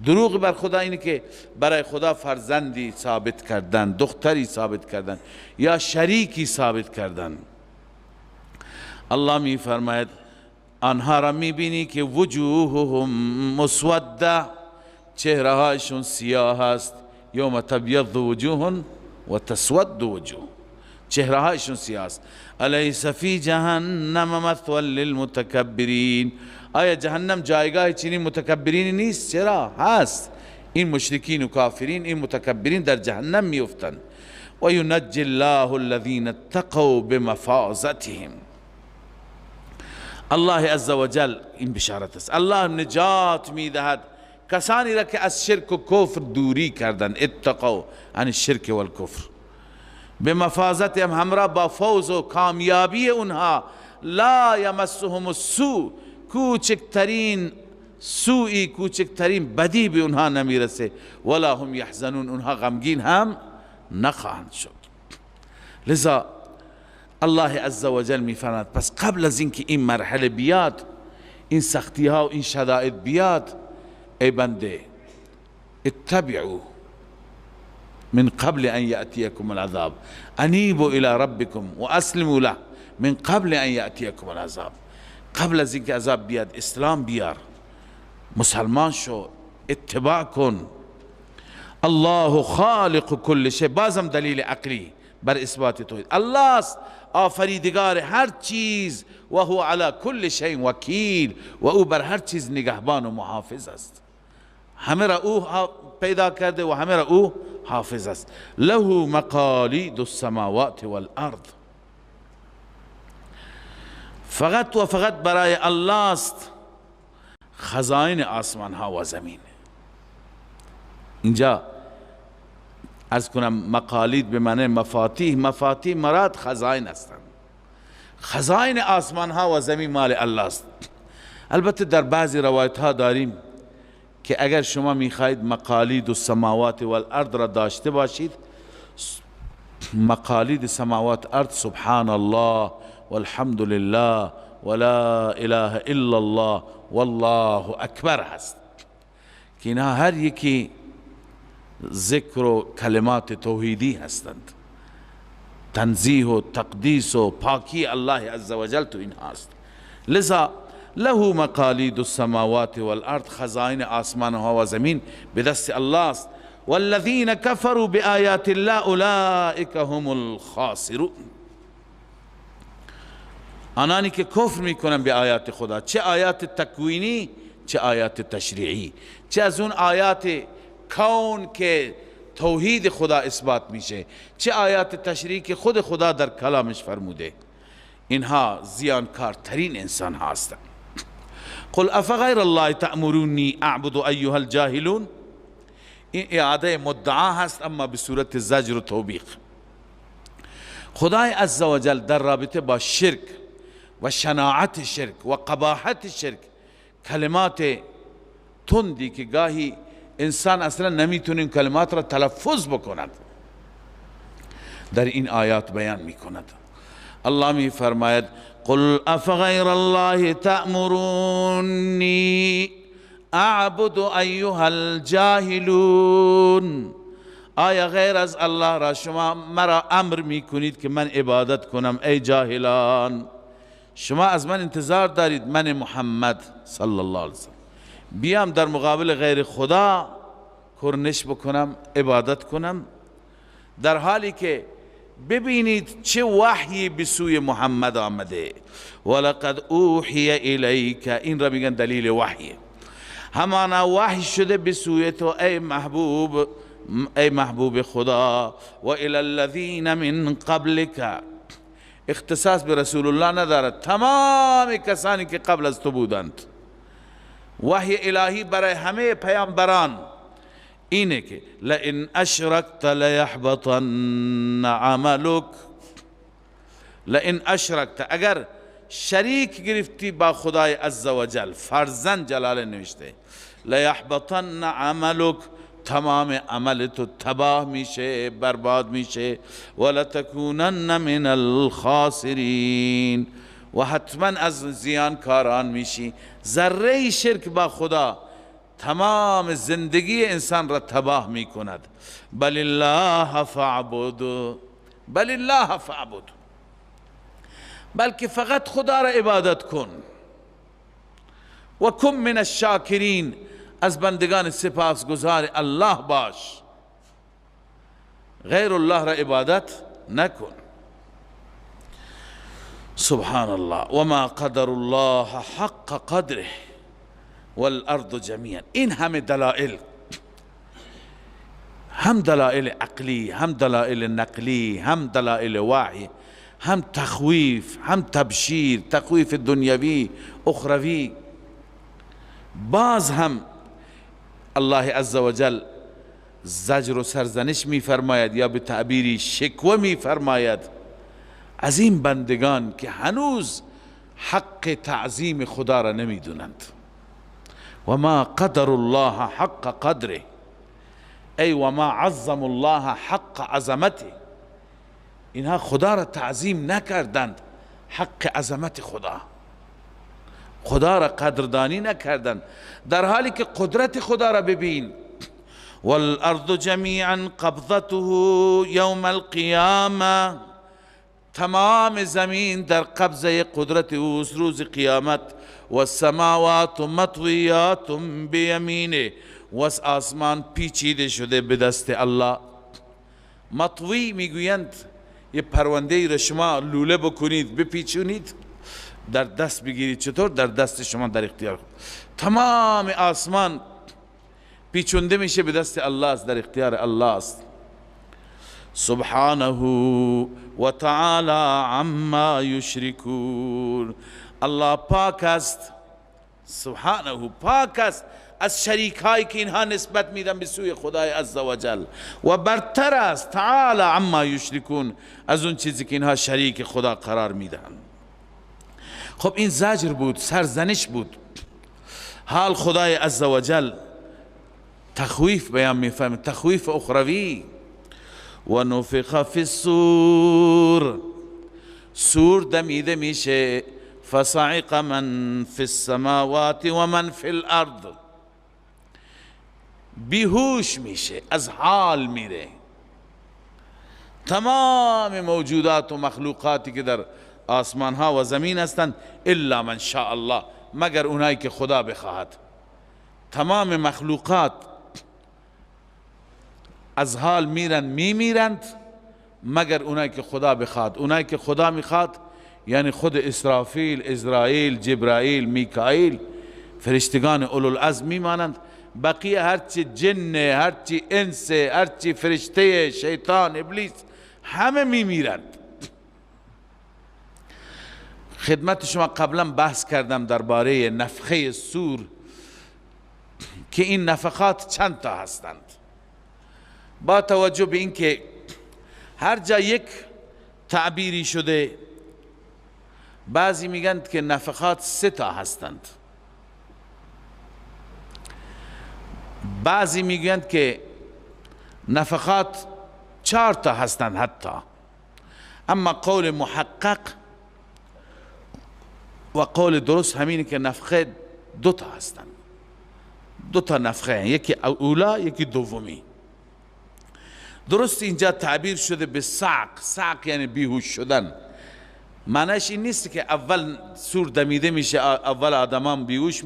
دروغ بر خدا اینه که برای خدا فرزندی ثابت کردن، دختری ثابت کردن یا شریکی ثابت کردن. الله می فرماید آنها را می بینی که وجوههم مسوده، چهره هایشون سیاه است. یوم تبیض وجوه و تسود وجوه، چهره هایشون سیاه است. الیس فی جهنم مثوى للمتکبرین، آیا جهنم جایگاه چنین متکبرین نیست؟ چرا هست. این مشرکین و کافرین، این متکبرین در جهنم میافتند. و ینجی الله الذین اتقوا بمفازتهم، الله عزوجل این بشارت است، الله نجات میدهد کسانی را که از شرک و کفر دوری کردن. اتقوا عن الشرک و الکفر، بمفازتهم، همراه با فوز و کامیابی اونها. لا یمسهم السوء، کوچکترین سوئی، کوچکترین بدی به اونها نمیرسه. ولا هم یحزنون، اونها غمگین هم نخواهند شد. لذا الله عزوجل میفرماید پس قبل از اینکه این مرحله بیاد، این سختی ها و این شدائد بیاد، ای بنده اتبعوا من قبل ان یأتیکم العذاب، انیبوا الى ربکم و اسلموا له من قبل ان یأتیکم العذاب. قبل از اینکه عذاب بیاد اسلام بیار، مسلمان شو، اتباع کن. الله خالق کل شیء، بازم دلیل عقلی بر اثبات توحید. الله است آفریدگار هر چیز، و هو علی کل شیء وکیل، و او بر هر چیز نگهبان و محافظ است. همه را او پیدا کرده و همه را او حافظ است. له مقالید السماوات والارض، فقط و فقط برای الله است خزائن آسمان ها و زمین. اینجا از کنم مقالید به معنی مفاتیح، مفاتیح مراد خزائن هستند. خزائن آسمان ها و زمین مال الله است. البته در بعضی روایت ها داریم که اگر شما میخواهید مقالید السماوات والارض را داشته باشید، مقالید سماوات ارض سبحان الله والحمد لله ولا اله الا الله والله اکبر هست که اینها هر یکی ذکر و کلمات توحیدی هستند، تنزیه و تقدیس و پاکی الله عزوجل تو این هست. لذا له مقالید السماوات والارض، خزائن آسمان ها و زمین به دست الله است. والذین کفروا بآیات الله اولئک هم الخاسرون، آنانی که کفر میکنن به آیات خدا، چه آیات تکوینی چه آیات تشریعی، چه از اون آیات کون که توحید خدا اثبات میشه، چه آیات تشریعی که خود خدا در کلامش فرموده، اینها زیانکارترین انسان هستند. قل افغیر الله تأمرونی اعبد ایها الجاهلون، این اعاده مدعا هست اما به صورت زجر و توبیخ. خدای عزوجل در رابطه با شرک و شناعت شرک و قباحت شرک، کلمات تندی که گاهی انسان اصلا نمیتونه این کلمات را تلفظ بکند، در این آیات بیان میکند. الله می فرماید قل افغیر الله تأمرونی اعبد ایها الجاهلون، آیا غیر از الله را شما مرا امر میکنید که من عبادت کنم ای جاهلان؟ شما از من انتظار دارید من محمد صلی الله علیه وسلم بیام در مقابل غیر خدا کرنش بکنم، عبادت کنم، در حالی که ببینید چه وحی به سوی محمد آمده. ولقد اوحی الیک، این را میگن دلیل وحی، همانا وحی شده به سوی تو ای محبوب خدا. و الی الذین من قبلک، اختصاص به رسول الله ندارد، تمام کسانی که قبل از تو بودند. وحی الهی برای همه پیامبران اینه که لئن اشرکت لیحبطن عملک، لئن اشرکت، اگر شریک گرفتی با خدای عزوجل، فرزند جلاله نوشته، لیحبطن عملک، تمام عمل تو تباه میشه، برباد میشه. ولتکونن من الخاسرین، و حتما از زیانکاران میشی. ذره شرک با خدا تمام زندگی انسان را تباه میکند. بل الله فاعبد، بل الله فاعبد، بلکه فقط خدا را عبادت کن. و کن من الشاکرین، از بندگان سپاسگزار الله باش، غیر الله را عبادت نکن. سبحان الله. وما قدر الله حق قدره والارض جميعا، این همه دلائل، هم دلائل عقلی، هم دلائل نقلی، هم دلائل وحی، هم تخویف، هم تبشیر، تخویف دنیوی اخروی. باز هم الله عزوجل زجر و سرزنش می فرماید، یا به تعبیری شکوه می فرماید از این بندگان که هنوز حق تعظیم خدا را نمی دونند. و ما قدر الله حق قدره، ای و ما عظم الله حق عظمته، اینها خدا را تعظیم نکردند، حق عظمت خدا، خدا را قدردانی نکردند، در حالی که قدرت خدا را ببین. والارض جمیعا قبضته یوم القیامه، تمام زمین در قبضه قدرت اوست روز قیامت. و السماوات مطویات بیمینه، و آسمان پیچیده شده به دست الله. مطوی میگویند یه پرونده را شما لوله بکنید، بپیچونید، در دست بگیرید، چطور؟ در دست شما در اختیار، تمام آسمان پیچونده میشه به دست الله است، در اختیار الله است. سبحانه و تعالی عما یشرکون، الله پاک است، سبحانه پاک است از شریک هایی که اینها نسبت میدن به سوی خدای عزوجل، و برتر است تعالی عما یشرکون از اون چیزی که اینها شریک خدا قرار میدن. خب این زجر بود، سرزنش بود. حال خدای عزوجل تخویف بیان میفهمه، تخویف اخروی. و نفخ فی الصور، سور دمیده میشه، فصعق من فی السماوات و من فی الارض، بیهوش میشه، از حال میره. تمام موجودات و مخلوقاتی که در آسمان ها و زمین هستند، الا من شاء الله، مگر اونایی که خدا بخواهد. تمام مخلوقات از حال میرند، میمیرند، مگر اونایی که خدا بخواد. اونایی که خدا میخواد یعنی خود اسرافیل، ازرائیل، جبرائیل، میکائیل، فرشتگان اولوالعزم میمانند. بقیه هرچی جن، هرچی انس، هرچی فرشته، شیطان، ابلیس، همه میمیرند. خدمت شما قبلا بحث کردم درباره نفخه صور که این نفخات چند تا هستند. با توجه به اینکه هر جا یک تعبیری شده، بعضی میگن که نفخات 3 تا هستند، بعضی میگن که نفخات 4 تا هستند حتی. اما قول محقق و قول درست همینه که نفخه 2 تا هستند. 2 تا نفخه، یکی اولا، یکی دومی. درست اینجا تعبیر شده به صعق. صعق یعنی بیهوش شدن. معنیش این نیست که اول سور دمیده میشه، اول آدمان بیهوش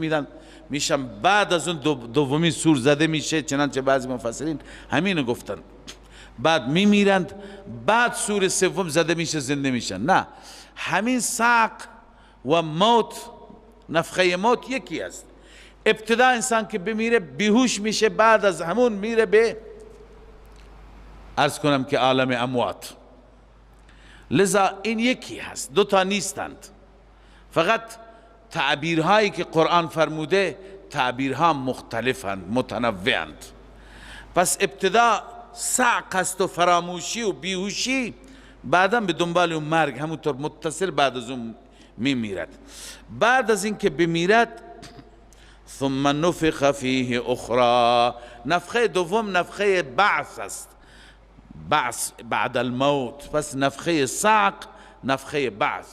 میشن، بعد از اون دومی سور زده میشه، چنانچه بعضی مفسرین همینو گفتن. بعد میمیرند، بعد سور سوم زده میشه، زنده میشن. نه، همین صعق و موت، نفخه موت یکی است. ابتدا انسان که بمیره بیهوش میشه، بعد از همون میره به، عرض کنم که عالم اموات. لذا این یکی هست، 2 تا نیستند. فقط تعبیرهایی که قرآن فرموده تعبیرها مختلفند، متنوعند. پس ابتدا صعق است و فراموشی و بیهوشی، بعدا به دنبال اون مرگ همونطور متصل بعد از اون میمیرد. بعد از اینکه بمیرد، ثم نفخ فیه اخرى، نفخه دوم نفخه بعث است، بعث بعد الموت. پس نفخه صعق، نفخه بعث.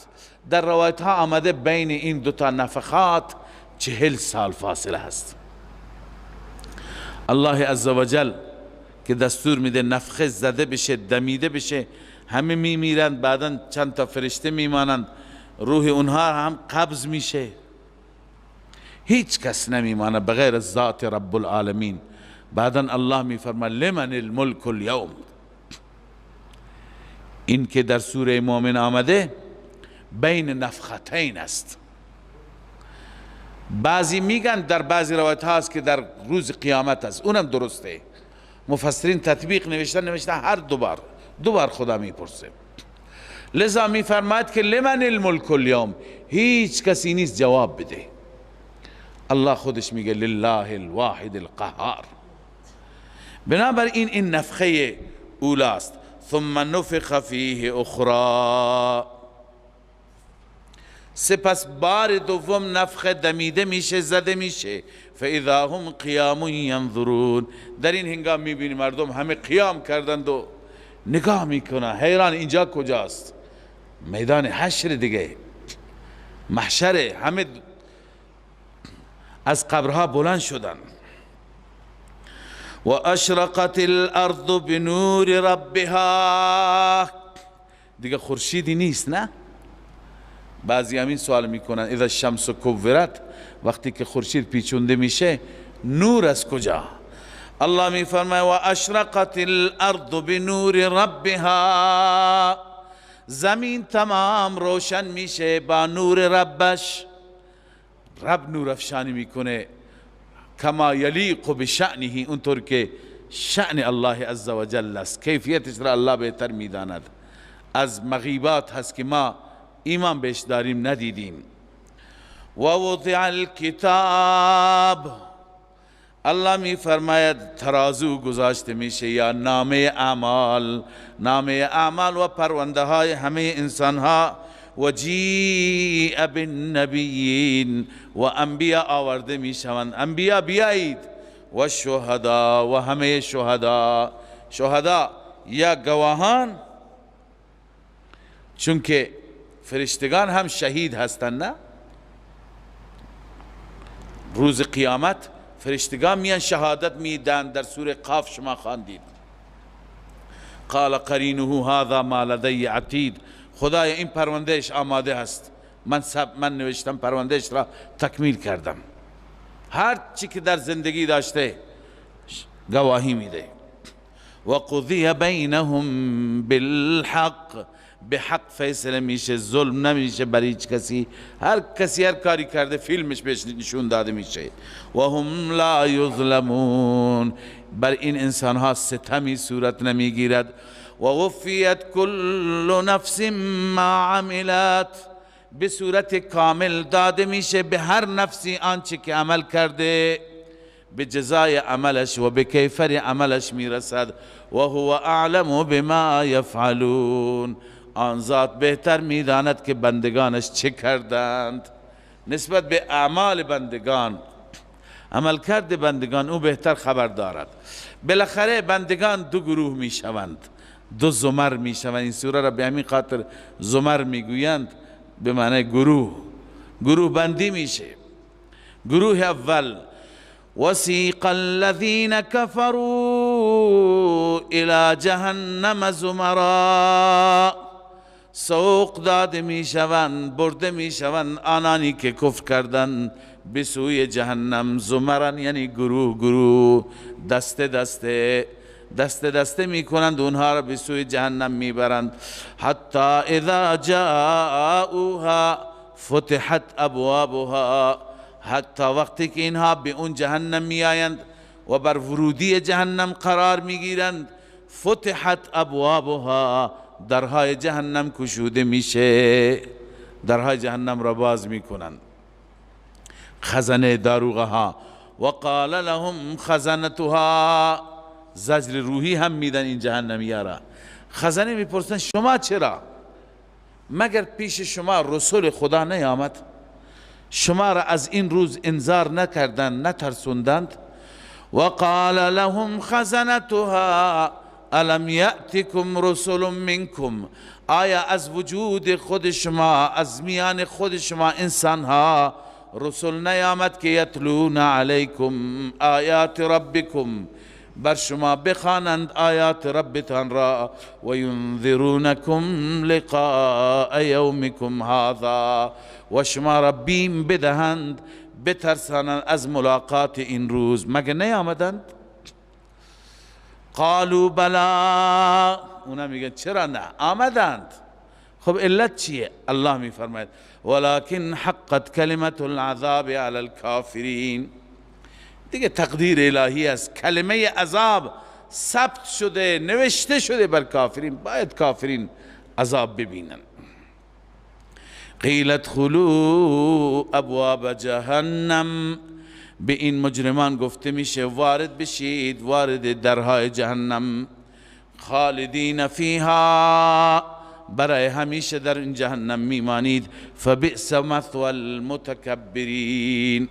در روایت ها آمده بین این 2 تا نفخات 40 سال فاصله هست. الله عزوجل که دستور میده نفخه زده بشه، دمیده بشه، همه میمیرند، بعدا چند تا فرشته میمانند، روح اونها هم قبض میشه، هیچ کس نمیمانه بغیر از ذات رب العالمین. بعدا الله میفرماید لمن الملک اليوم. این که در سوره مومن آمده بین نفختین است. بعضی میگن در بعضی روایت هاست که در روز قیامت است، اونم درسته. مفسرین تطبیق نوشتن هر 2 بار خدا میپرسه. لذا میفرماید که لمن الملک اليوم، هیچ کسی نیست جواب بده. الله خودش میگه لله الواحد القهار. بنابراین این نفخه اولاست. ثم نفخ فیه اخرى، سپس بار دوم نفخه دمیده میشه، زده میشه. فاذا هم قیام ینظرون، در این هنگام میبینی مردم همه قیام کردند و نگاه میکنن، حیران اینجا کجاست؟ میدان حشر دیگه، محشره. همه از قبرها بلند شدن. و اشرقت الارض بنور ربها، دیگه خورشیدی نیست. نه، بعضی همین سوال میکنن اذا الشمس کورت، وقتی که خورشید پیچونده میشه نور از کجا؟ الله میفرماید و اشرقت الارض بنور ربها، زمین تمام روشن میشه با نور ربش. رب نور افشانی میکنه کما یلیق بشأنه، اونطور که شأن الله عزوجل است، کیفیتش را الله بهتر میداند. از مغیبات هست که ما ایمان بهش داریم ندیدیم. و وضع الکتاب، الله می فرماید ترازو گذاشته میشه، یا نامه اعمال و پرونده های همه انسان ها. و جیء بالنبیین، و انبیا آورده میشوند. انبیا بیایید، و شهدا و همه شهدا. شهدا یا گواهان، چون که فرشتگان هم شهید هستند، نه؟ روز قیامت فرشتگان میان شهادت میدن. در سوره قاف شما خواندید قال قرینه هذا ما لدی عتید، خدای این پروندهش آماده است، من نوشتم، پروندهش را تکمیل کردم. هر چی که در زندگی داشته گواهی میده. و قضی بینهم بالحق، به حق فیصله میشه، ظلم نمیشه بر هیچ کسی. هر کسی هر کاری کرده فیلمش بهش نشون داده میشه. و هم لا یظلمون، بر این انسان ها ستمی صورت نمیگیرد. و وفیت کل نفس ما عملت، به صورت کامل داده میشه به هر نفسی آنچه که عمل کرده، به جزای عملش و به کیفر عملش میرسد. و هو اعلم بما یفعلون، آن ذات بهتر میداند که بندگانش چه کردند. نسبت به اعمال بندگان، عمل کرده بندگان، او بهتر خبر دارد. بالاخره بندگان دو گروه میشوند، دو زمر میشوند. این سوره را به همین خاطر زمر میگویند، به معنی گروه بندی میشه. گروه اول وسیق الذین کفروا الی جهنم زمرا، سوق داده میشوند، برده میشوند آنانی که کفر کردند به سوی جهنم. زمرن یعنی گروه، دسته میکنند اونها را به سوی جهنم میبرند. حتی اذا جاءوها فتحت ابوابها، حتی وقتی که اینها به اون جهنم میآیند و بر ورودی جهنم قرار میگیرند، فتحت ابوابها، درهای جهنم کشوده میشه، درهای جهنم را باز میکنند. خزنه داروغها و قال لهم خزنتها، زجر روحی هم میدن این جهنمی‌ها را. خزنه میپرسن شما چرا؟ مگر پیش شما رسول خدا نیامد؟ شما را از این روز انذار نکردند، نترسوندند؟ و قال لهم خزنتها الم یأتکم رسل منکم، آیا از وجود خود شما، از میان خود شما انسان ها رسول نیامد که یتلون علیکم آیات ربکم، بر شما بخوانند آیات ربتان را، و ینذرونکم لقاء یومکم هذا، و شما را بیم بدهند، بترسانند از ملاقات این روز. مگه نیامدند؟ قالوا بلا، اونا میگن چرا نه، آمدند. خب علت چیه؟ الله میفرماید ولكن حقت کلمت العذاب علی الکافرین، دیگه تقدیر الهی است، کلمه عذاب ثبت شده، نوشته شده بر کافرین، باید کافرین عذاب ببینن. قیل ادخلوا ابواب جهنم، به این مجرمان گفته میشه وارد بشید، وارد درهای جهنم. خالدین فیها، برای همیشه در این جهنم میمانید. فبئس مثوى المتکبرین،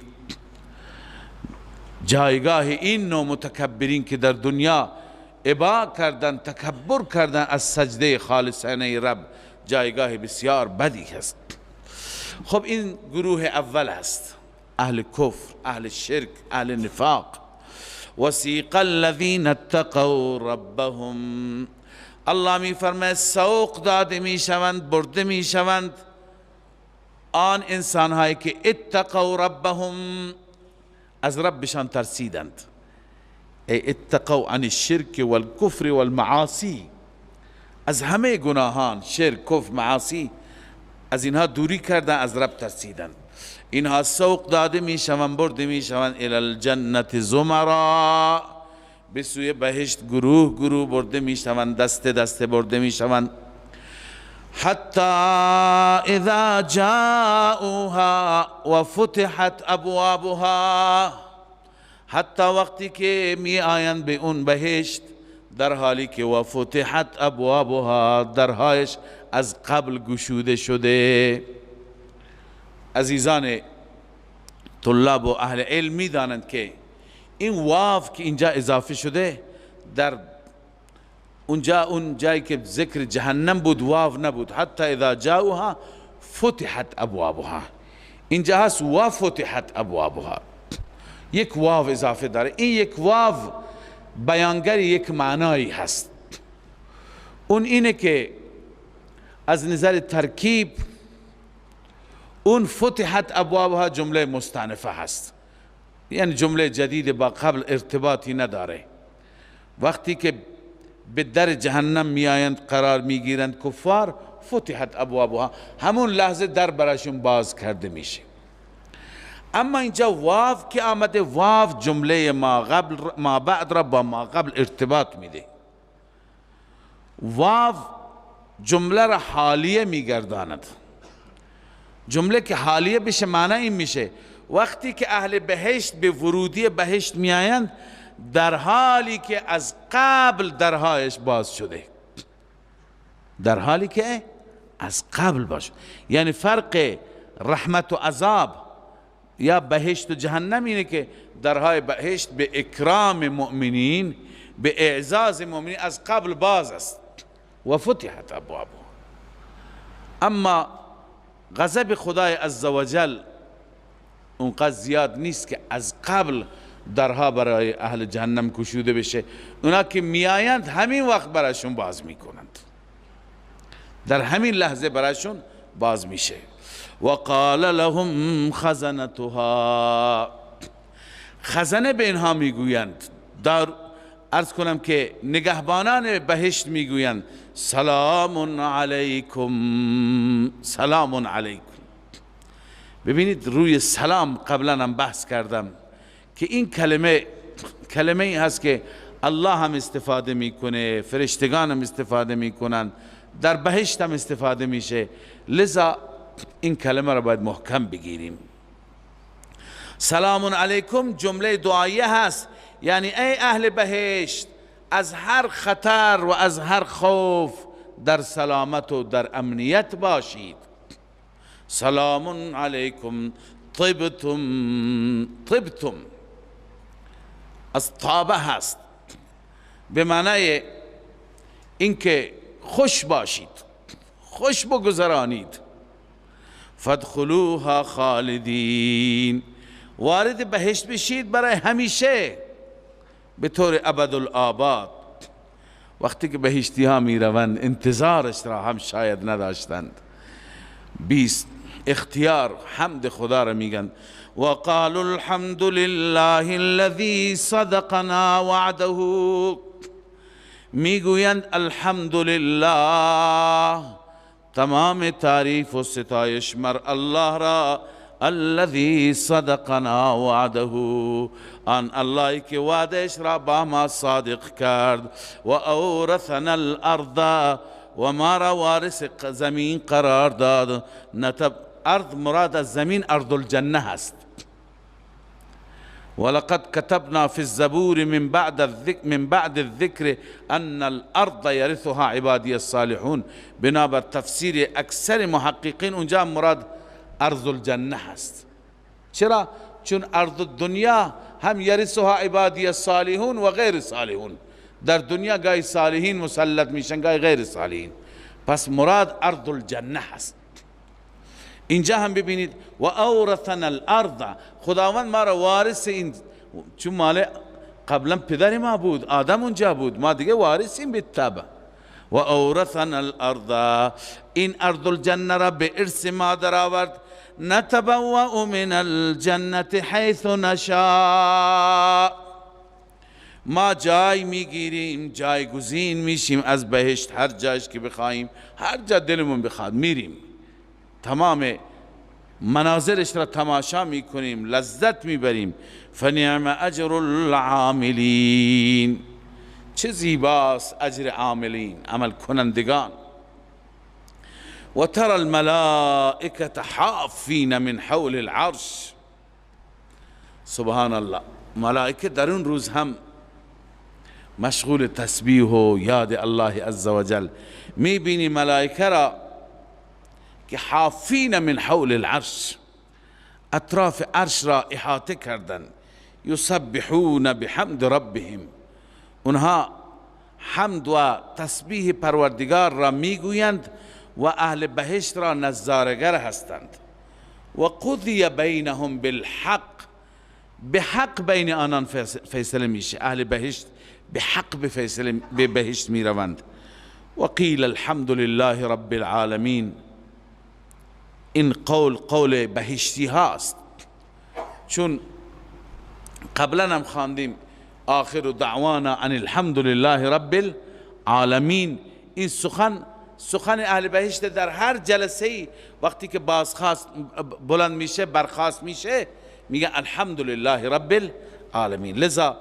جایگاه این نوع متکبرین که در دنیا ابا کردن، تکبر کردن از سجده خالصانه رب، جایگاه بسیار بدی هست. خب این گروه اول است، اهل کفر، اهل شرک، اهل نفاق. وسیق الذین اتقوا ربهم، الله می فرماید سوق داده می شوند، برده می شوند آن انسان هایی که اتقوا ربهم، از ربشان ترسیدند. ای اتقوا عن الشرک والکفر والمعاصی، از همه گناهان، شرک، کفر، معاصی، از اینها دوری کردن، از رب ترسیدند. اینها سوق داده می شوند، برده می شوند الی الجنت زمرا، به سوی بهشت گروه برده می شوند، دسته برده می شوند. حتی اذا جاءوها و فتحت ابوابها، حتی وقتی که می آیند به اون بهشت، در حالی که و فتحت ابوابها، درهایش از قبل گشوده شده. عزیزان طلاب و اهل علم می دانند که این واو که اینجا اضافه شده، در اونجا اون جایی که ذکر جهنم بود واو نبود. حتی اذا جاؤها فتحت ابوابها، اینجا هست و فتحت ابوابها، یک واو اضافه داره. این یک واو بیانگر یک معنایی هست. اون اینه که از نظر ترکیب اون فتحت ابوابها جمله مستأنفه هست، یعنی جمله جدید با قبل ارتباطی نداره. وقتی که به در جهنم میآیند قرار میگیرند کفار، فتحت ابوابها، همون لحظه در براشون باز کرده میشه. اما اینجا واو که آمده، واو جمله ما بعد را با ما قبل ارتباط میده. واو جمله را حالیه میگرداند. جمله که حالیه بشه معنی این میشه وقتی که اهل بهشت به ورودی بهشت میآیند در حالی که از قبل درهایش باز شده، در حالی که از قبل باشه. یعنی فرق رحمت و عذاب یا بهشت و جهنم اینه که درهای بهشت به اکرام مؤمنین، به اعزاز مؤمنین از قبل باز است و فتحت ابوابها. اما غضب خدای عزوجل اونقدر زیاد نیست که از قبل درها برای اهل جهنم گشوده بشه. اونا که میآیند همین وقت براشون باز میکنند، در همین لحظه براشون باز میشه. وقال لهم خزنتها، خزنه به اینها میگویند، عرض کنم که نگهبانان بهشت میگویند سلام علیکم، سلام علیکم. ببینید روی سلام قبلا هم بحث کردم که این کلمه ای هست که الله هم استفاده میکنه، فرشتگان هم استفاده میکنن، در بهشت هم استفاده میشه، لذا این کلمه را باید محکم بگیریم. سلام علیکم جمله دعایه هست، یعنی ای اهل بهشت از هر خطر و از هر خوف در سلامت و در امنیت باشید. سلام علیکم طبتم، طبتم از طابه هست به معنای اینکه خوش باشید، خوش بگذرانید. فادخلوها خالدین، وارد بهشت بشید برای همیشه به طور ابدالآباد. وقتی که بهشتی ها می روند انتظارش را هم شاید نداشتند، بیست اختیار حمد خدا را میگن. وقالوا الحمد لله الذي صدقنا وعده، میگویند الحمدلله، تمام تعریف و ستایش مر الله را، الذي صدقنا وعده، آن اللهی که وعدش را با ما صادق کرد. و اورثنا الارض، و ما را وارث زمین قرار داد. ارض مراد از زمین ارض الجنه هست. ولقد كتبنا في الزبور من بعد الذكر ان الارض يرثها عبادي الصالحون. بنابر تفسیر اکثر محققین اونجا مراد ارض الجنه هست. چرا؟ چون ارض الدنیا هم یرثها عبادی الصالحون و غیر صالحون، در دنیا گاهی صالحین مسلط میشن گاهی غیر صالحین، پس مراد ارض الجنه هست. اینجا هم ببینید و اورثنا الارض، خداوند ما را وارث این، چون مال قبلا پدر ما بود آدم اونجا بود، ما دیگه وارثیم به تبع. و اورثنا الارض، این ارض الجنه را به ارث ما در آورد. نتبوأ من الجنة حیث نشاء، ما جای میگیریم، جایگزین میشیم از بهشت هر جایش که بخوایم، هر جا دلمون بخواد میریم، تمام مناظرش را تماشا میکنیم، لذت میبریم. فنعم اجر العاملین، چه زیباست اجر عاملین، عمل کنندگان. و ترى الملائکة حافین من حول العرش، سبحان الله، ملائکه در اون روز هم مشغول تسبیح و یاد الله عزوجل. میبینی ملائکه را که حافین من حول العرش، اطراف عرش را احاطه کردن، یسبحون بحمد ربهم، اونها حمد و تسبیح پروردگار را میگویند و اهل بهشت را نظاره‌گر هستند. و قضی بینهم بالحق، به حق بین آنان فیصله میشه. اهل بهشت به حق به بهشت میروند. و قیل الحمد لله رب العالمین، این قول بهشتی هاست، چون قبلا هم خواندیم آخر دعوانا ان الحمد لله رب العالمین. این سخن اهل بهشت در هر جلسه وقتی که بازخواست بلند میشه، برخاست میشه، میگه الحمد لله رب العالمین. لذا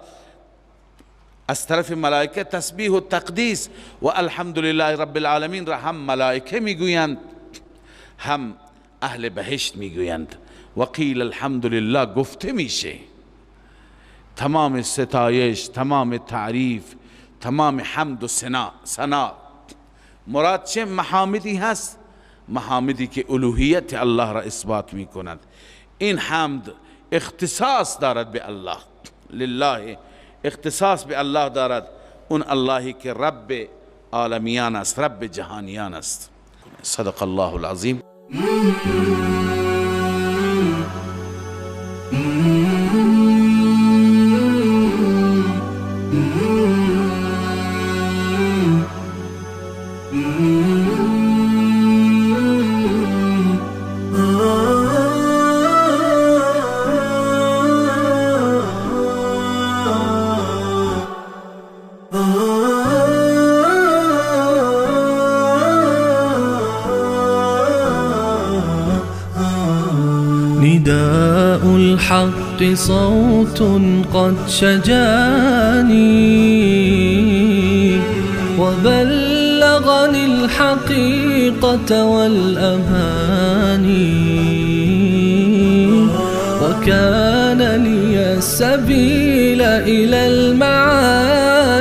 از طرف ملائکه تسبیح و تقدیس و الحمد لله رب العالمین را هم ملائکه میگویند هم اهل بهشت میگویند. و قیل الحمد لله گفته میشه، تمام ستایش، تمام تعریف، تمام حمد و ثنا مراد چه محامدی هست؟ محامدی که الوهیت الله را اثبات می کند. این حمد اختصاص دارد به الله، لله اختصاص به الله دارد، اون اللهی که رب عالمیان است، رب جهانیان است. صدق الله العظیم. نداء الحق صوت قد شجاني وبلغني الحقيقة والأماني، وكان لي السبيل إلى المعالي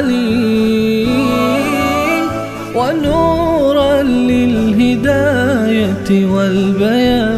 ونورا للهداية والبيان.